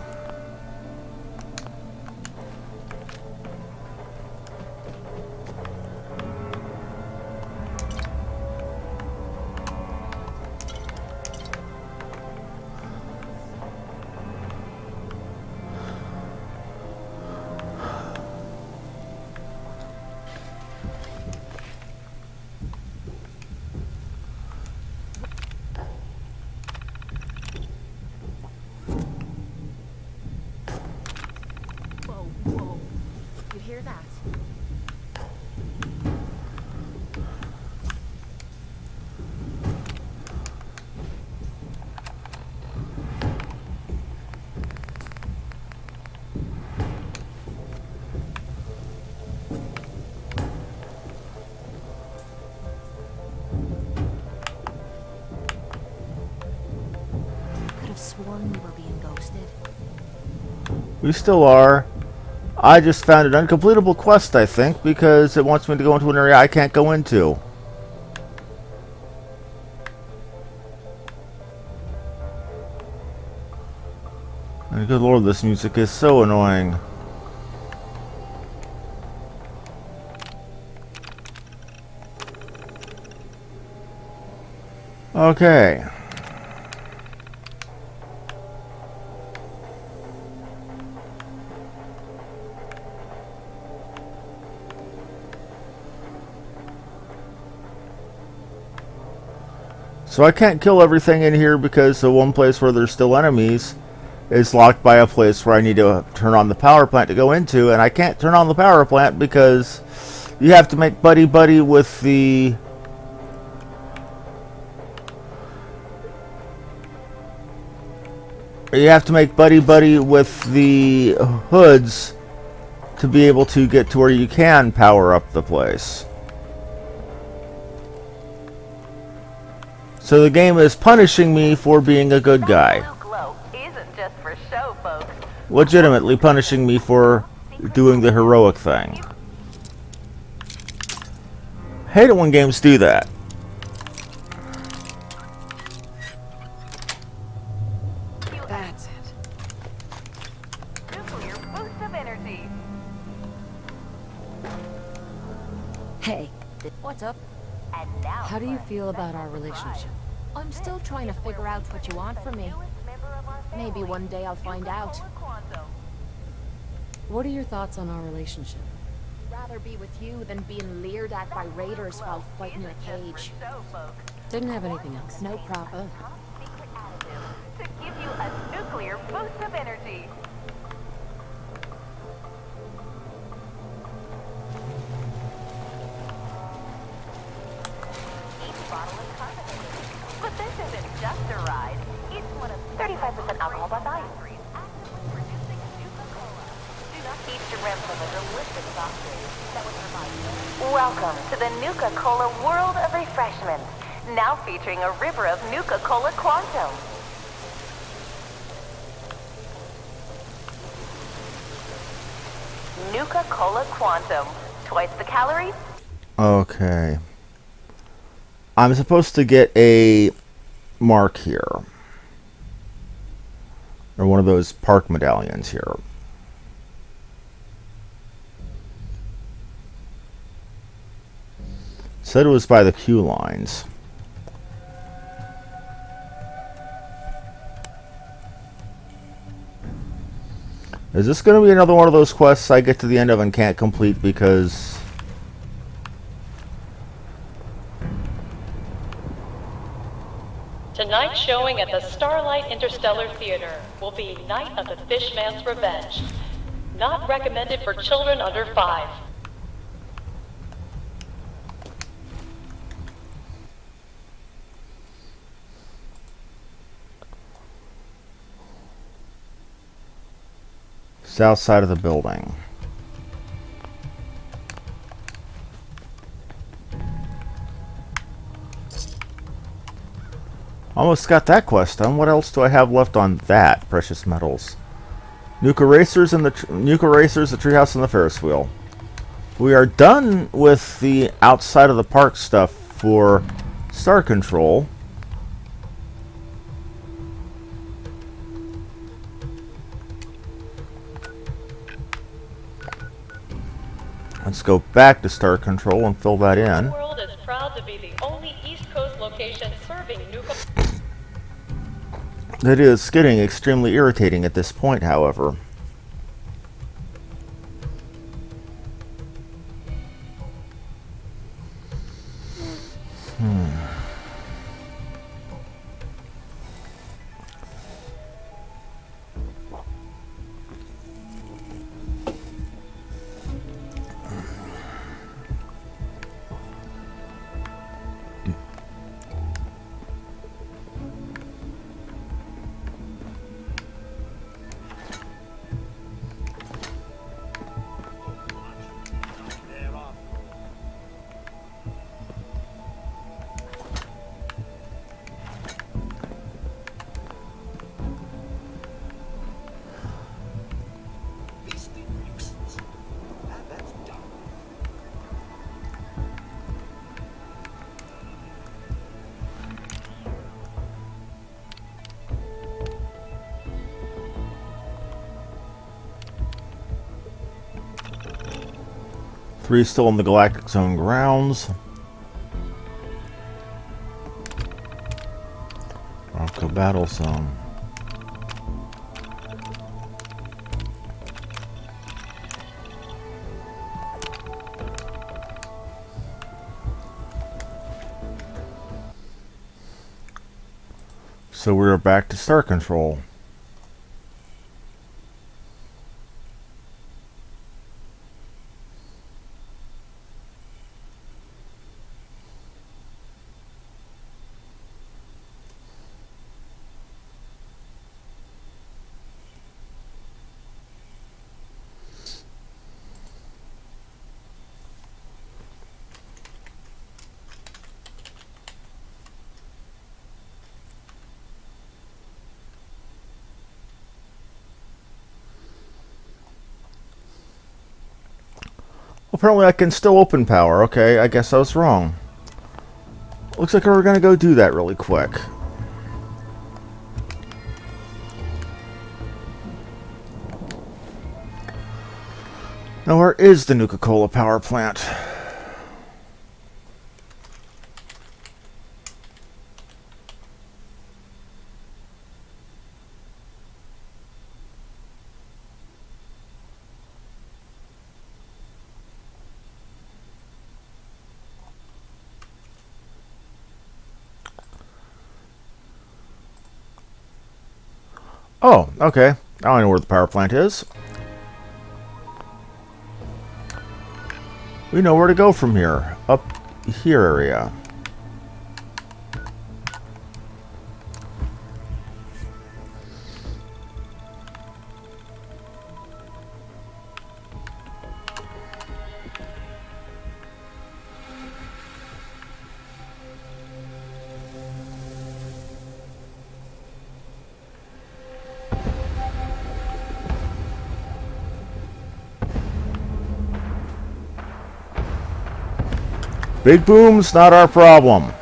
Whoa, whoa. You hear that? Could have sworn we were being ghosted. We still are. I just found an uncompletable quest, I think, because it wants me to go into an area I can't go into. And good lord, this music is so annoying. Okay. So I can't kill everything in here because the one place where there's still enemies is locked by a place where I need to turn on the power plant to go into, and I can't turn on the power plant because you have to make buddy-buddy with the... You have to make buddy-buddy with the hoods to be able to get to where you can power up the place. So the game is punishing me for being a good guy. That blue glow isn't just for show, folks. Legitimately punishing me for doing the heroic thing. Hate it when games do that. That's it. Nuclear boost of energy. Hey, what's up? And now How do you for a feel about special our relationship? surprise. I'm still trying to figure out what you want from me. Newest member of our Maybe family, one day I'll find out. Nuka-Cola Quantum. What are your thoughts on our relationship? Rather be with you than being leered at by raiders while fighting in a cage. So, folks, Didn't have anything else. No problem. top secret additive to give you a nuclear boost of energy. Each bottle is carbonated, but this isn't just a ride. It's one of 35% alcohol by volume. Actively producing Nuka-Cola. Eat your ribs of a delicious sausage that was provided. Welcome to the Nuka Cola world of refreshments. Now featuring a river of Nuka Cola Quantum. Nuka Cola Quantum. Twice the calories. Okay. I'm supposed to get a mark here. Or one of those park medallions here. Said it was by the queue lines. Is this going to be another one of those quests I get to the end of and can't complete because... Tonight's showing at the Starlight Interstellar Theater will be Night of the Fishman's Revenge. Not recommended for children under 5. South side of the building. Almost got that quest done. What else do I have left on that? Precious metals. Nuka Racers and the Nuka Racers, the treehouse, and the Ferris wheel. We are done with the outside of the park stuff for Star Control. Let's go back to Star Control and fill that in. The world is proud to be the only East Coast location serving Nuka. It is getting extremely irritating at this point, however. Three still in the Galactic Zone grounds. Bronco Battle Zone. So we're back to Star Control. Apparently I can still open power. Okay, I guess I was wrong. Looks like we're gonna go do that really quick. Now where is the Nuka Cola power plant? Oh, okay. Now I know where the power plant is. We know where to go from here. Up here area. Big boom's not our problem.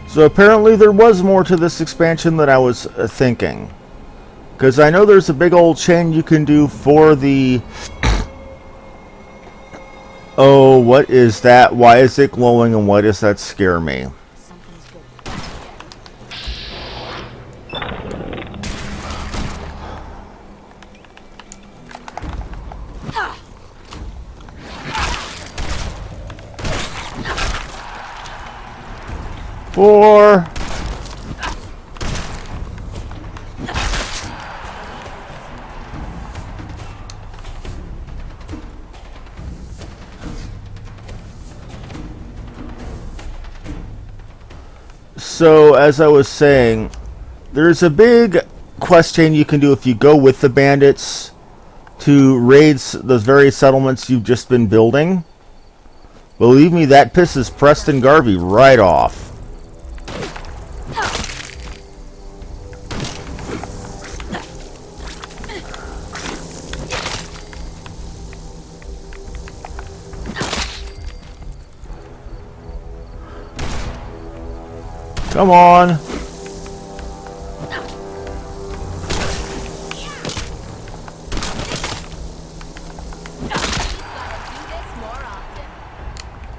So apparently there was more to this expansion than I was thinking. Because I know there's a big old chain you can do for the... Oh, what is that? Why is it glowing and why does that scare me? Something's good. 4. So, as I was saying, there's a big quest chain you can do if you go with the bandits to raid those various settlements you've just been building. Believe me, that pisses Preston Garvey right off. Come on.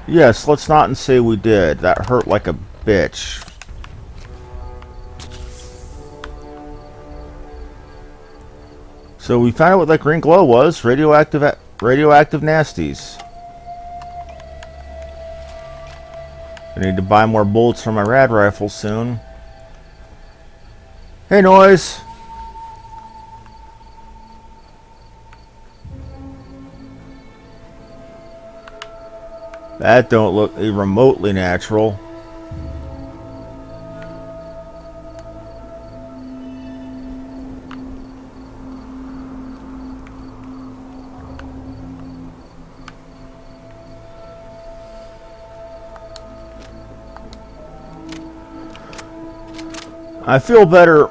Yes, let's not say we did. That hurt like a bitch. So we found out what that green glow was. Radioactive nasties. I need to buy more bullets for my rad rifle soon. Hey, noise. That don't look remotely natural. I feel better.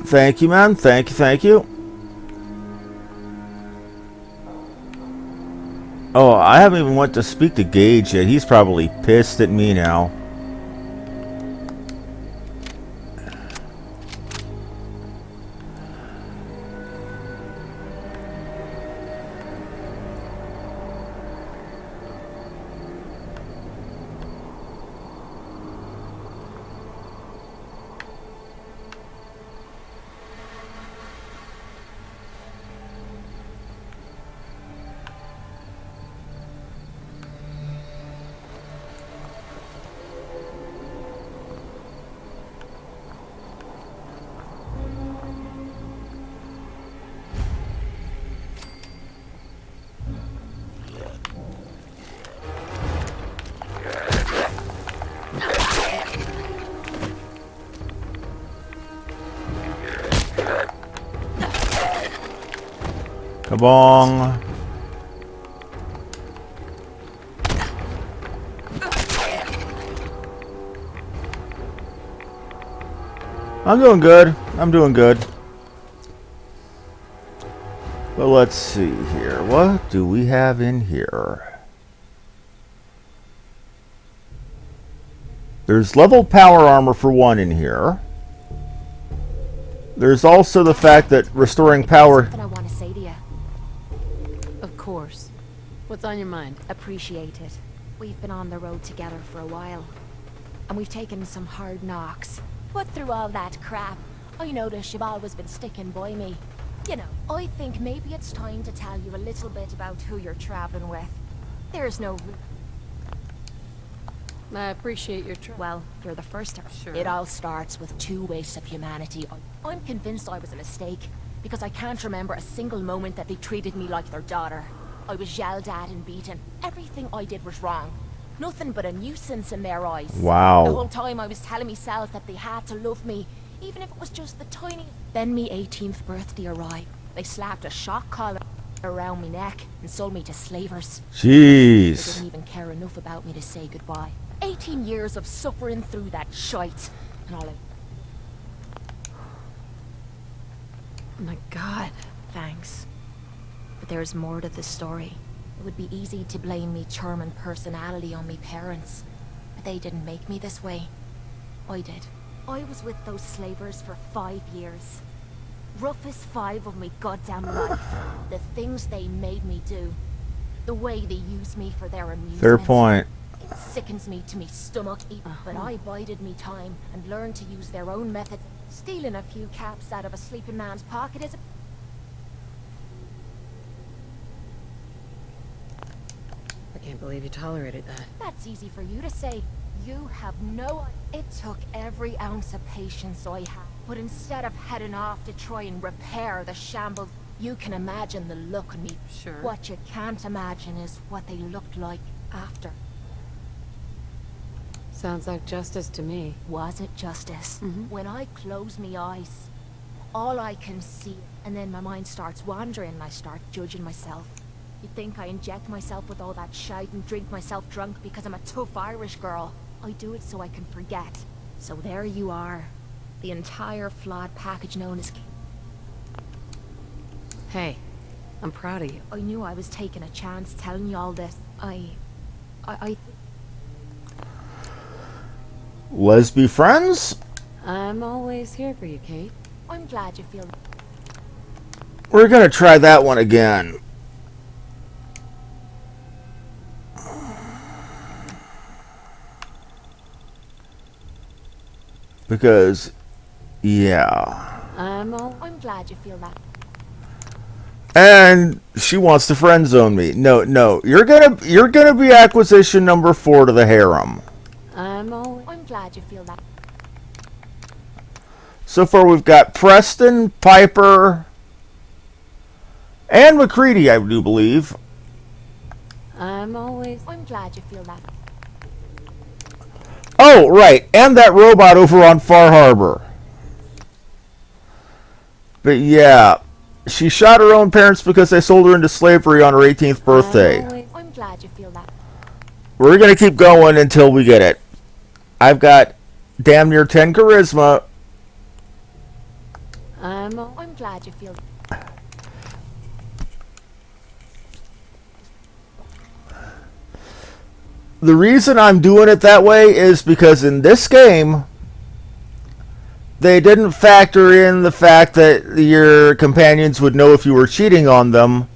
Thank you, man. Thank you. Oh, I haven't even went to speak to Gage yet. He's probably pissed at me now. Kabong. I'm doing good. I'm doing good. But let's see here. What do we have in here? There's level power armor for one in here. There's also the fact that restoring power... Something I want to say to you. Of course. What's on your mind? Appreciate it. We've been on the road together for a while. And we've taken some hard knocks. But through all that crap, I notice you've always been sticking by me. You know, I think maybe it's time to tell you a little bit about who you're traveling with. There's no... I appreciate your Well, you're the first. Sure. It all starts with 2 wastes of humanity. I'm convinced I was a mistake, because I can't remember a single moment that they treated me like their daughter. I was yelled at and beaten. Everything I did was wrong. Nothing but a nuisance in their eyes. Wow. The whole time I was telling myself that they had to love me, even if it was just the tiny... Then me 18th birthday arrived. They slapped a shock collar. around my neck and sold me to slavers. They Jeez. didn't even care enough about me to say goodbye. 18 years of suffering through that shite, and all I... My God. Thanks. But there's more to the story. It would be easy to blame me charming personality on me parents, but they didn't make me this way. I did. I was with those slavers for 5 years. Roughest 5 of me goddamn life. The things they made me do. The way they used me for their amusement. Fair point. It sickens me to me stomach, but I bided me time and learned to use their own method. Stealing a few caps out of a sleeping man's pocket is a... I can't believe you tolerated that. That's easy for you to say. You have no... It took every ounce of patience I had. But instead of heading off to try and repair the shambles, you can imagine the look on me. Sure. What you can't imagine is what they looked like after. Sounds like justice to me. Was it justice? Mhm. When I close my eyes, all I can see, and then my mind starts wandering and I start judging myself. You'd think I inject myself with all that shite and drink myself drunk because I'm a tough Irish girl. I do it so I can forget. So there you are. The entire flawed package known as... Hey, I'm proud of you. I knew I was taking a chance telling you all this. I Lesby friends? I'm always here for you, Kate. I'm glad you feel... We're gonna try that one again. Because, yeah. I'm glad you feel that. And she wants to friend zone me. No, you're gonna be acquisition number 4 to the harem. I'm glad you feel that. So far we've got Preston, Piper, and McCready, I do believe. I'm glad you feel that. Oh, right, and that robot over on Far Harbor. But yeah, she shot her own parents because they sold her into slavery on her 18th birthday. I'm glad you feel that. We're going to keep going until we get it. I've got damn near 10 charisma. I'm glad you feel that. The reason I'm doing it that way is because in this game, they didn't factor in the fact that your companions would know if you were cheating on them.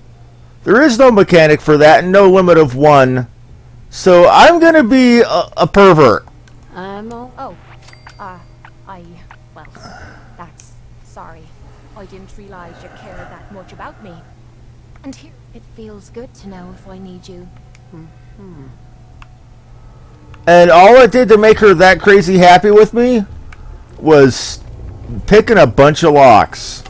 There is no mechanic for that and no limit of 1. So I'm going to be a pervert. Well, that's... Sorry. I didn't realize you cared that much about me. And here, it feels good to know if I need you. And all it did to make her that crazy happy with me was picking a bunch of locks.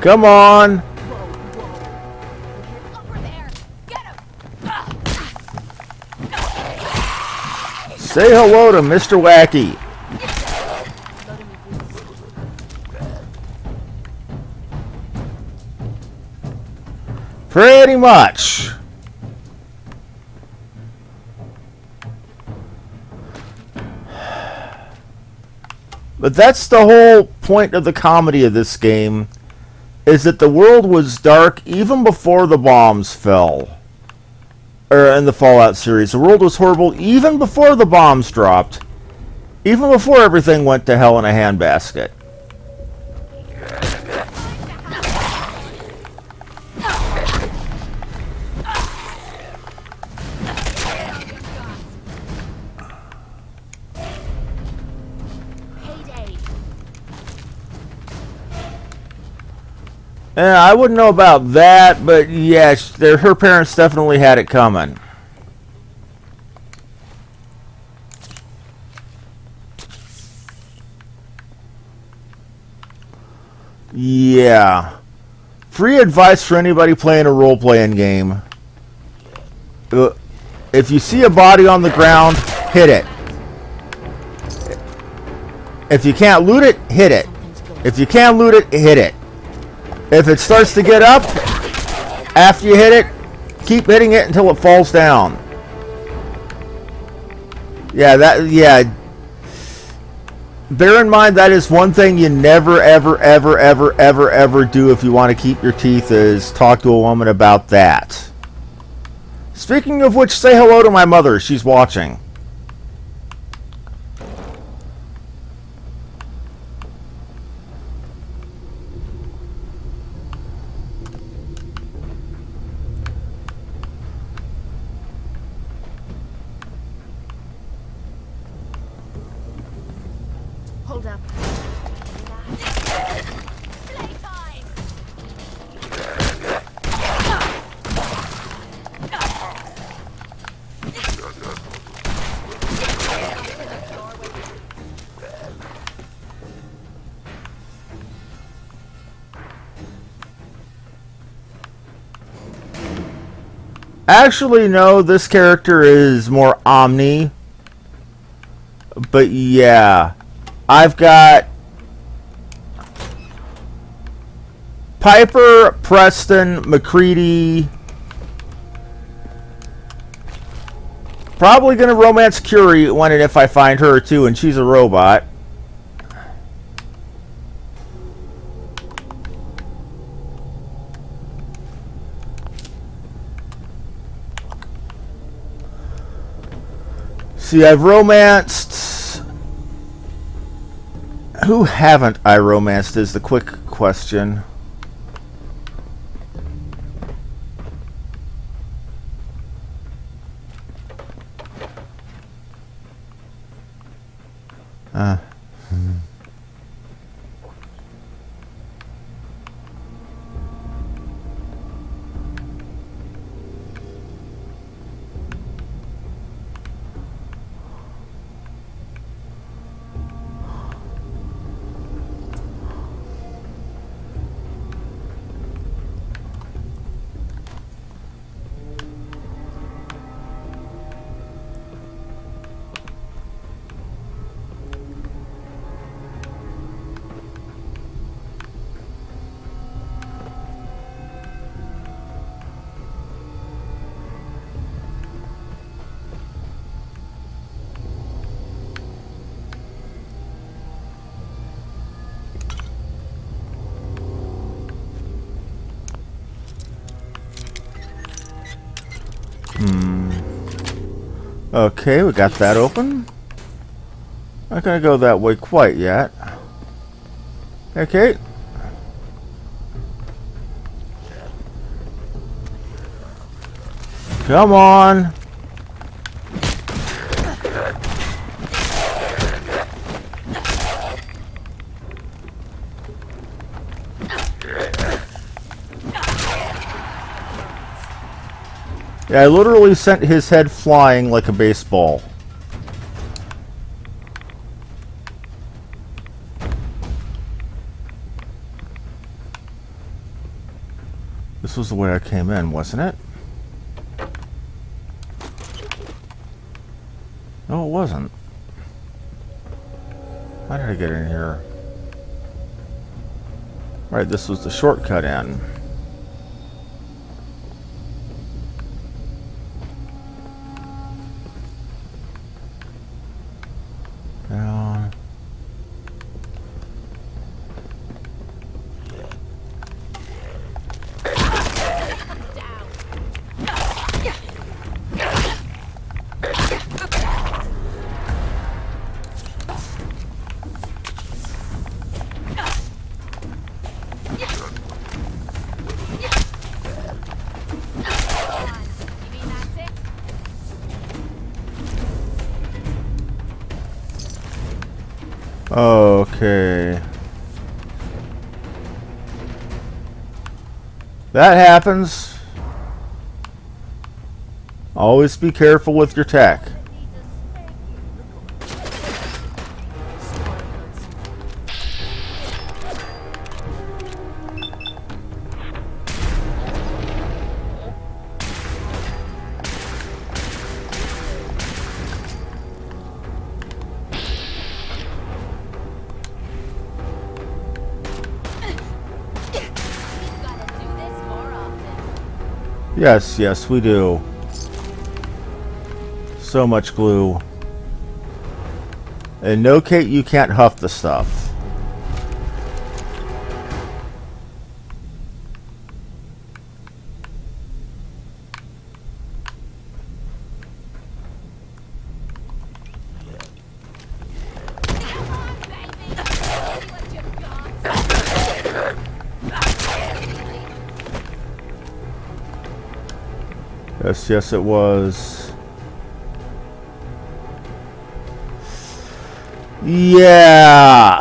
Come on. Over there! Get him! Say hello to Mr. Wacky. Pretty much. But that's the whole point of the comedy of this game, is that the world was dark even before the bombs fell. Or in the Fallout series, the world was horrible even before the bombs dropped. Even before everything went to hell in a handbasket. I wouldn't know about that, but yeah, her parents definitely had it coming. Yeah. free advice for anybody playing a role-playing game. If you see a body on the ground, hit it. If you can't loot it, hit it. If you can't loot it, hit it. If it starts to get up, after you hit it, keep hitting it until it falls down. Yeah. Bear in mind that is one thing you never, ever do if you want to keep your teeth, is talk to a woman about that. Speaking of which, say hello to my mother. She's watching. Hold up. Playtime! Actually, no, this character is more Omni. But yeah, I've got Piper, Preston, McCready. Probably going to romance Curie when and if I find her too, and she's a robot. See, I've romanced... Who haven't I romanced is the quick question. Okay, we got that open. Not gonna go that way quite yet. Okay. Come on. Yeah, I literally sent his head flying like a baseball. This was the way I came in, wasn't it? No, it wasn't. How did I get in here? Right, this was the shortcut in. Down. Okay. That happens. Always be careful with your tech. Yes, yes, we do. So much glue. And no, Kate, you can't huff the stuff. Yes, yes, it was. Yeah.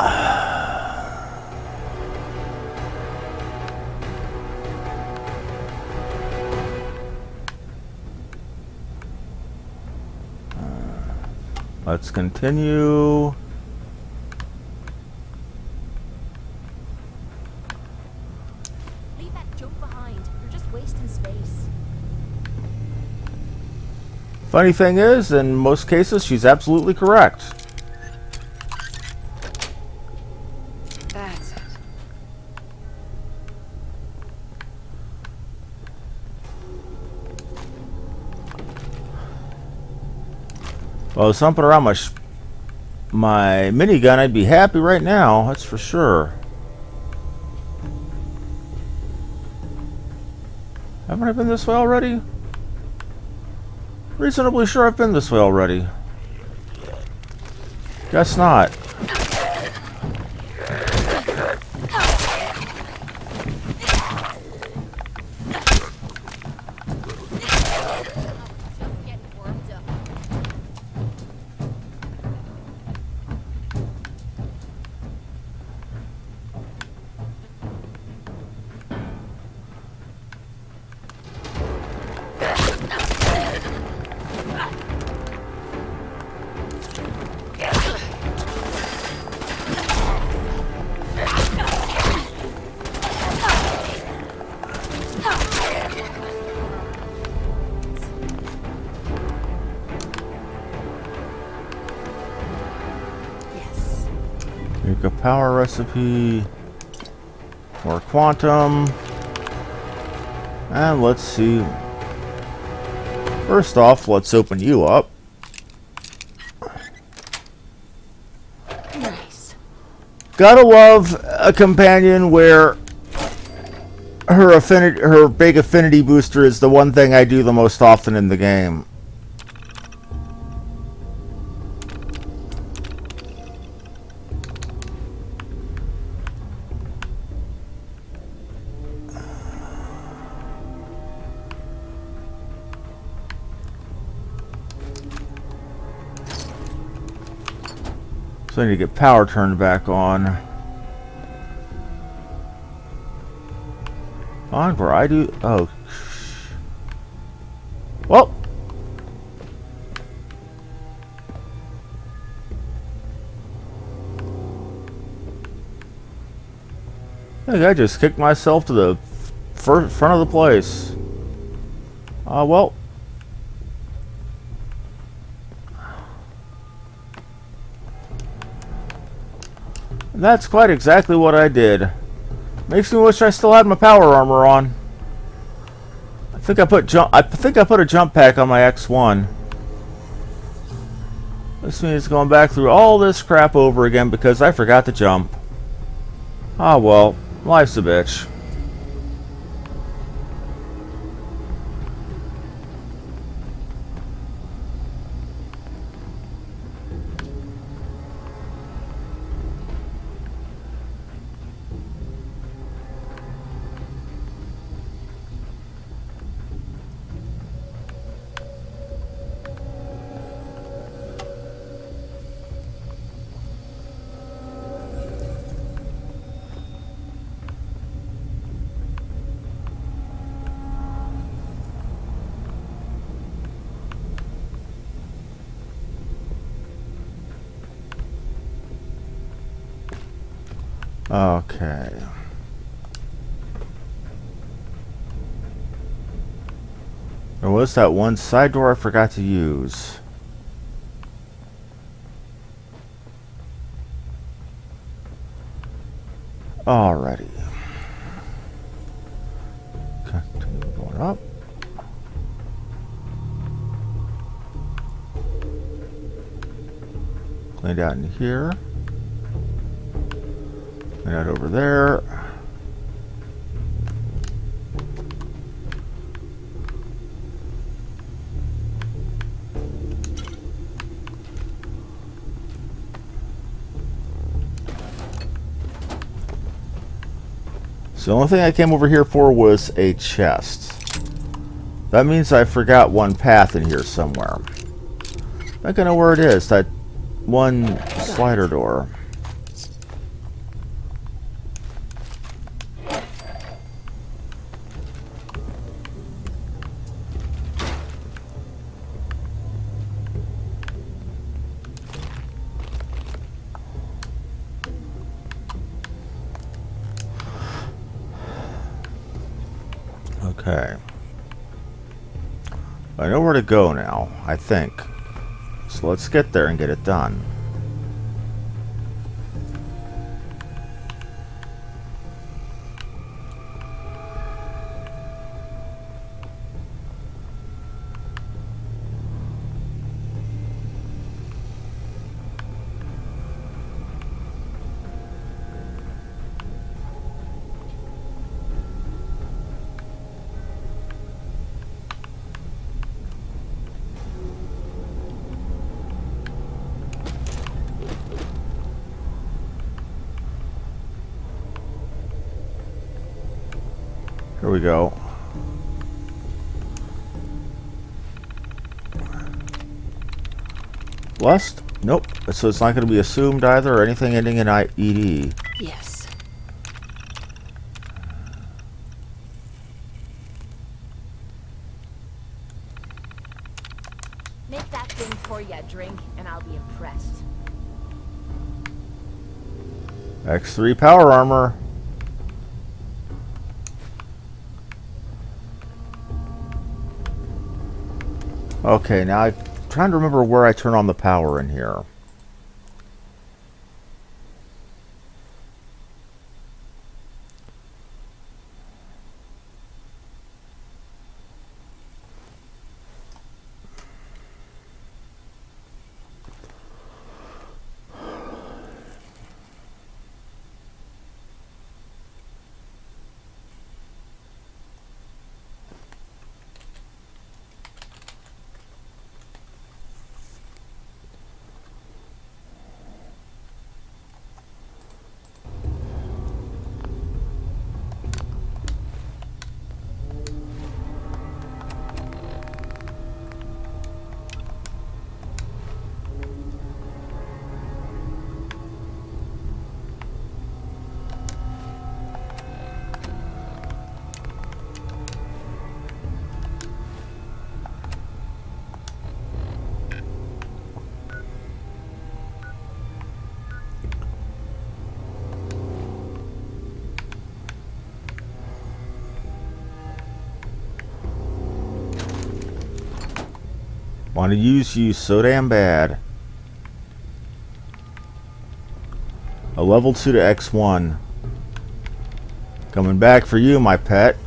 Let's continue. Leave that junk behind. You're just wasting space. Funny thing is, in most cases, she's absolutely correct. That's it. Well, something around my minigun, I'd be happy right now. That's for sure. Haven't I been this way already? Reasonably sure I've been this way already. Guess not. Just getting warmed up. Yes. Nuka power recipe. More quantum. And let's see. First off, let's open you up. Nice. Gotta love a companion where her big affinity booster is the one thing I do the most often in the game. So I need to get power turned back on. On where I do. Oh. Well. I think I just kicked myself to the front of the place. Well. That's quite exactly what I did. Makes me wish I still had my power armor on. I think I put a jump pack on my X1. This means going back through all this crap over again because I forgot to jump. Ah well, life's a bitch. Okay. There was that one side door I forgot to use. Alrighty. Continue going up. Cleaned out in here. Cleaned out over there. So the only thing I came over here for was a chest. That means I forgot one path in here somewhere. I think I know where it is. That one slider door. Okay. I know where to go now, I think. So let's get there and get it done. Here we go. Lust? Nope. So it's not going to be assumed either, or anything ending in ED. Yes. Make that thing for you a drink, and I'll be impressed. X3 power armor. Okay, now I'm trying to remember where I turn on the power in here. Want to use you so damn bad. A level 2 to X1. Coming back for you, my pet.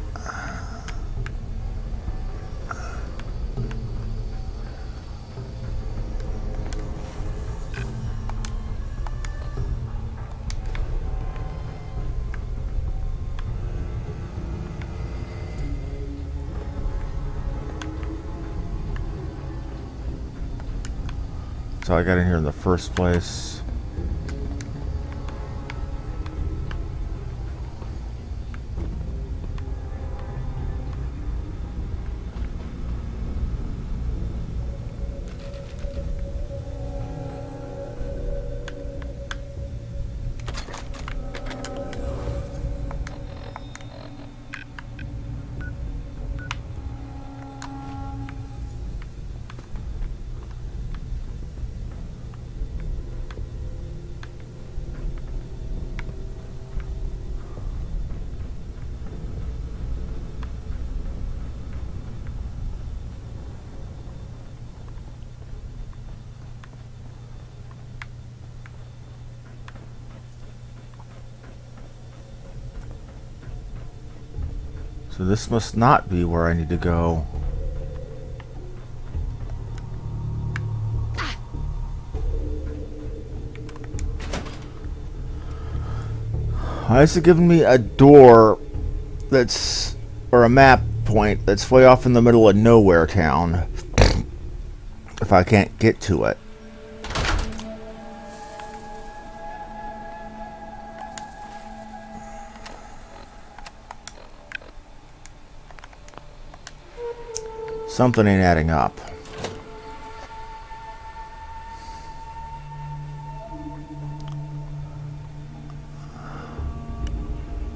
So I got in here in the first place. So this must not be where I need to go. Why is it giving me a door that's, or a map point that's way off in the middle of nowhere town if I can't get to it? Something ain't adding up.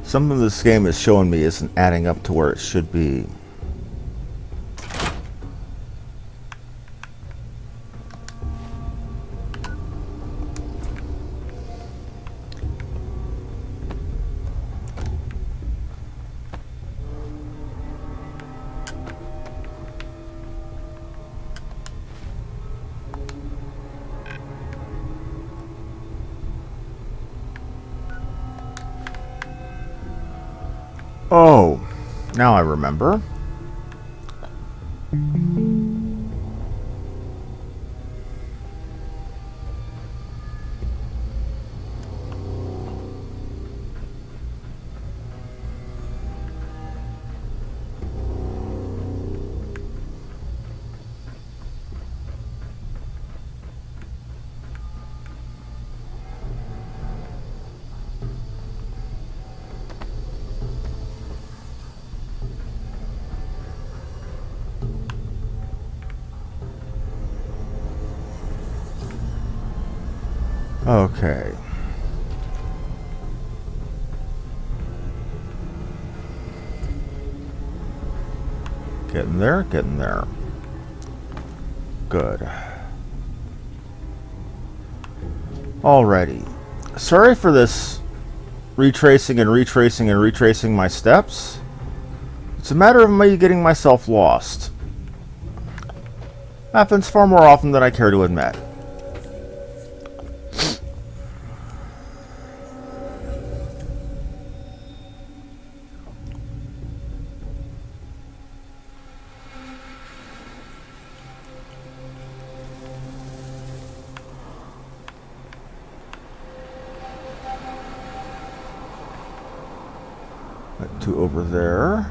Something this game is showing me isn't adding up to where it should be. Oh, now I remember. Okay. Getting there, getting there. Good. Alrighty. Sorry for this retracing and retracing and retracing my steps. It's a matter of me getting myself lost. Happens far more often than I care to admit. To over there.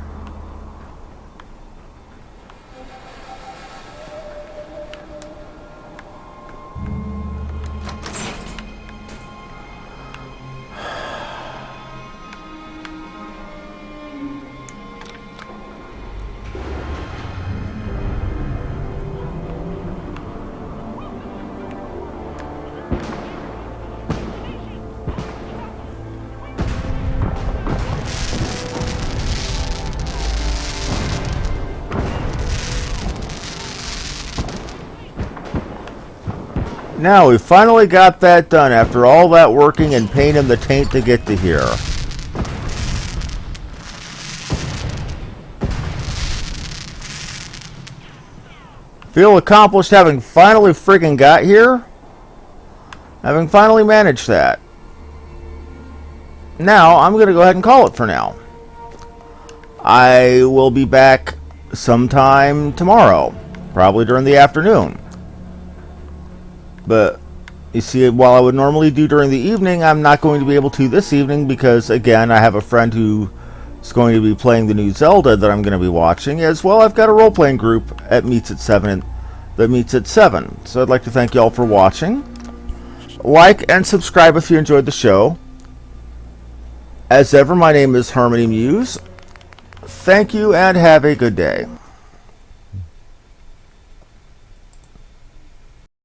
Now, we finally got that done after all that working and pain in the taint to get to here. Feel accomplished having finally friggin' got here. Having finally managed that. Now, I'm going to go ahead and call it for now. I will be back sometime tomorrow. Probably during the afternoon. But, you see, while I would normally do during the evening, I'm not going to be able to this evening because, again, I have a friend who is going to be playing the new Zelda that I'm going to be watching. As well, I've got a role-playing group that meets at 7. So I'd like to thank you all for watching. Like and subscribe if you enjoyed the show. As ever, my name is Harmony Muse. Thank you and have a good day.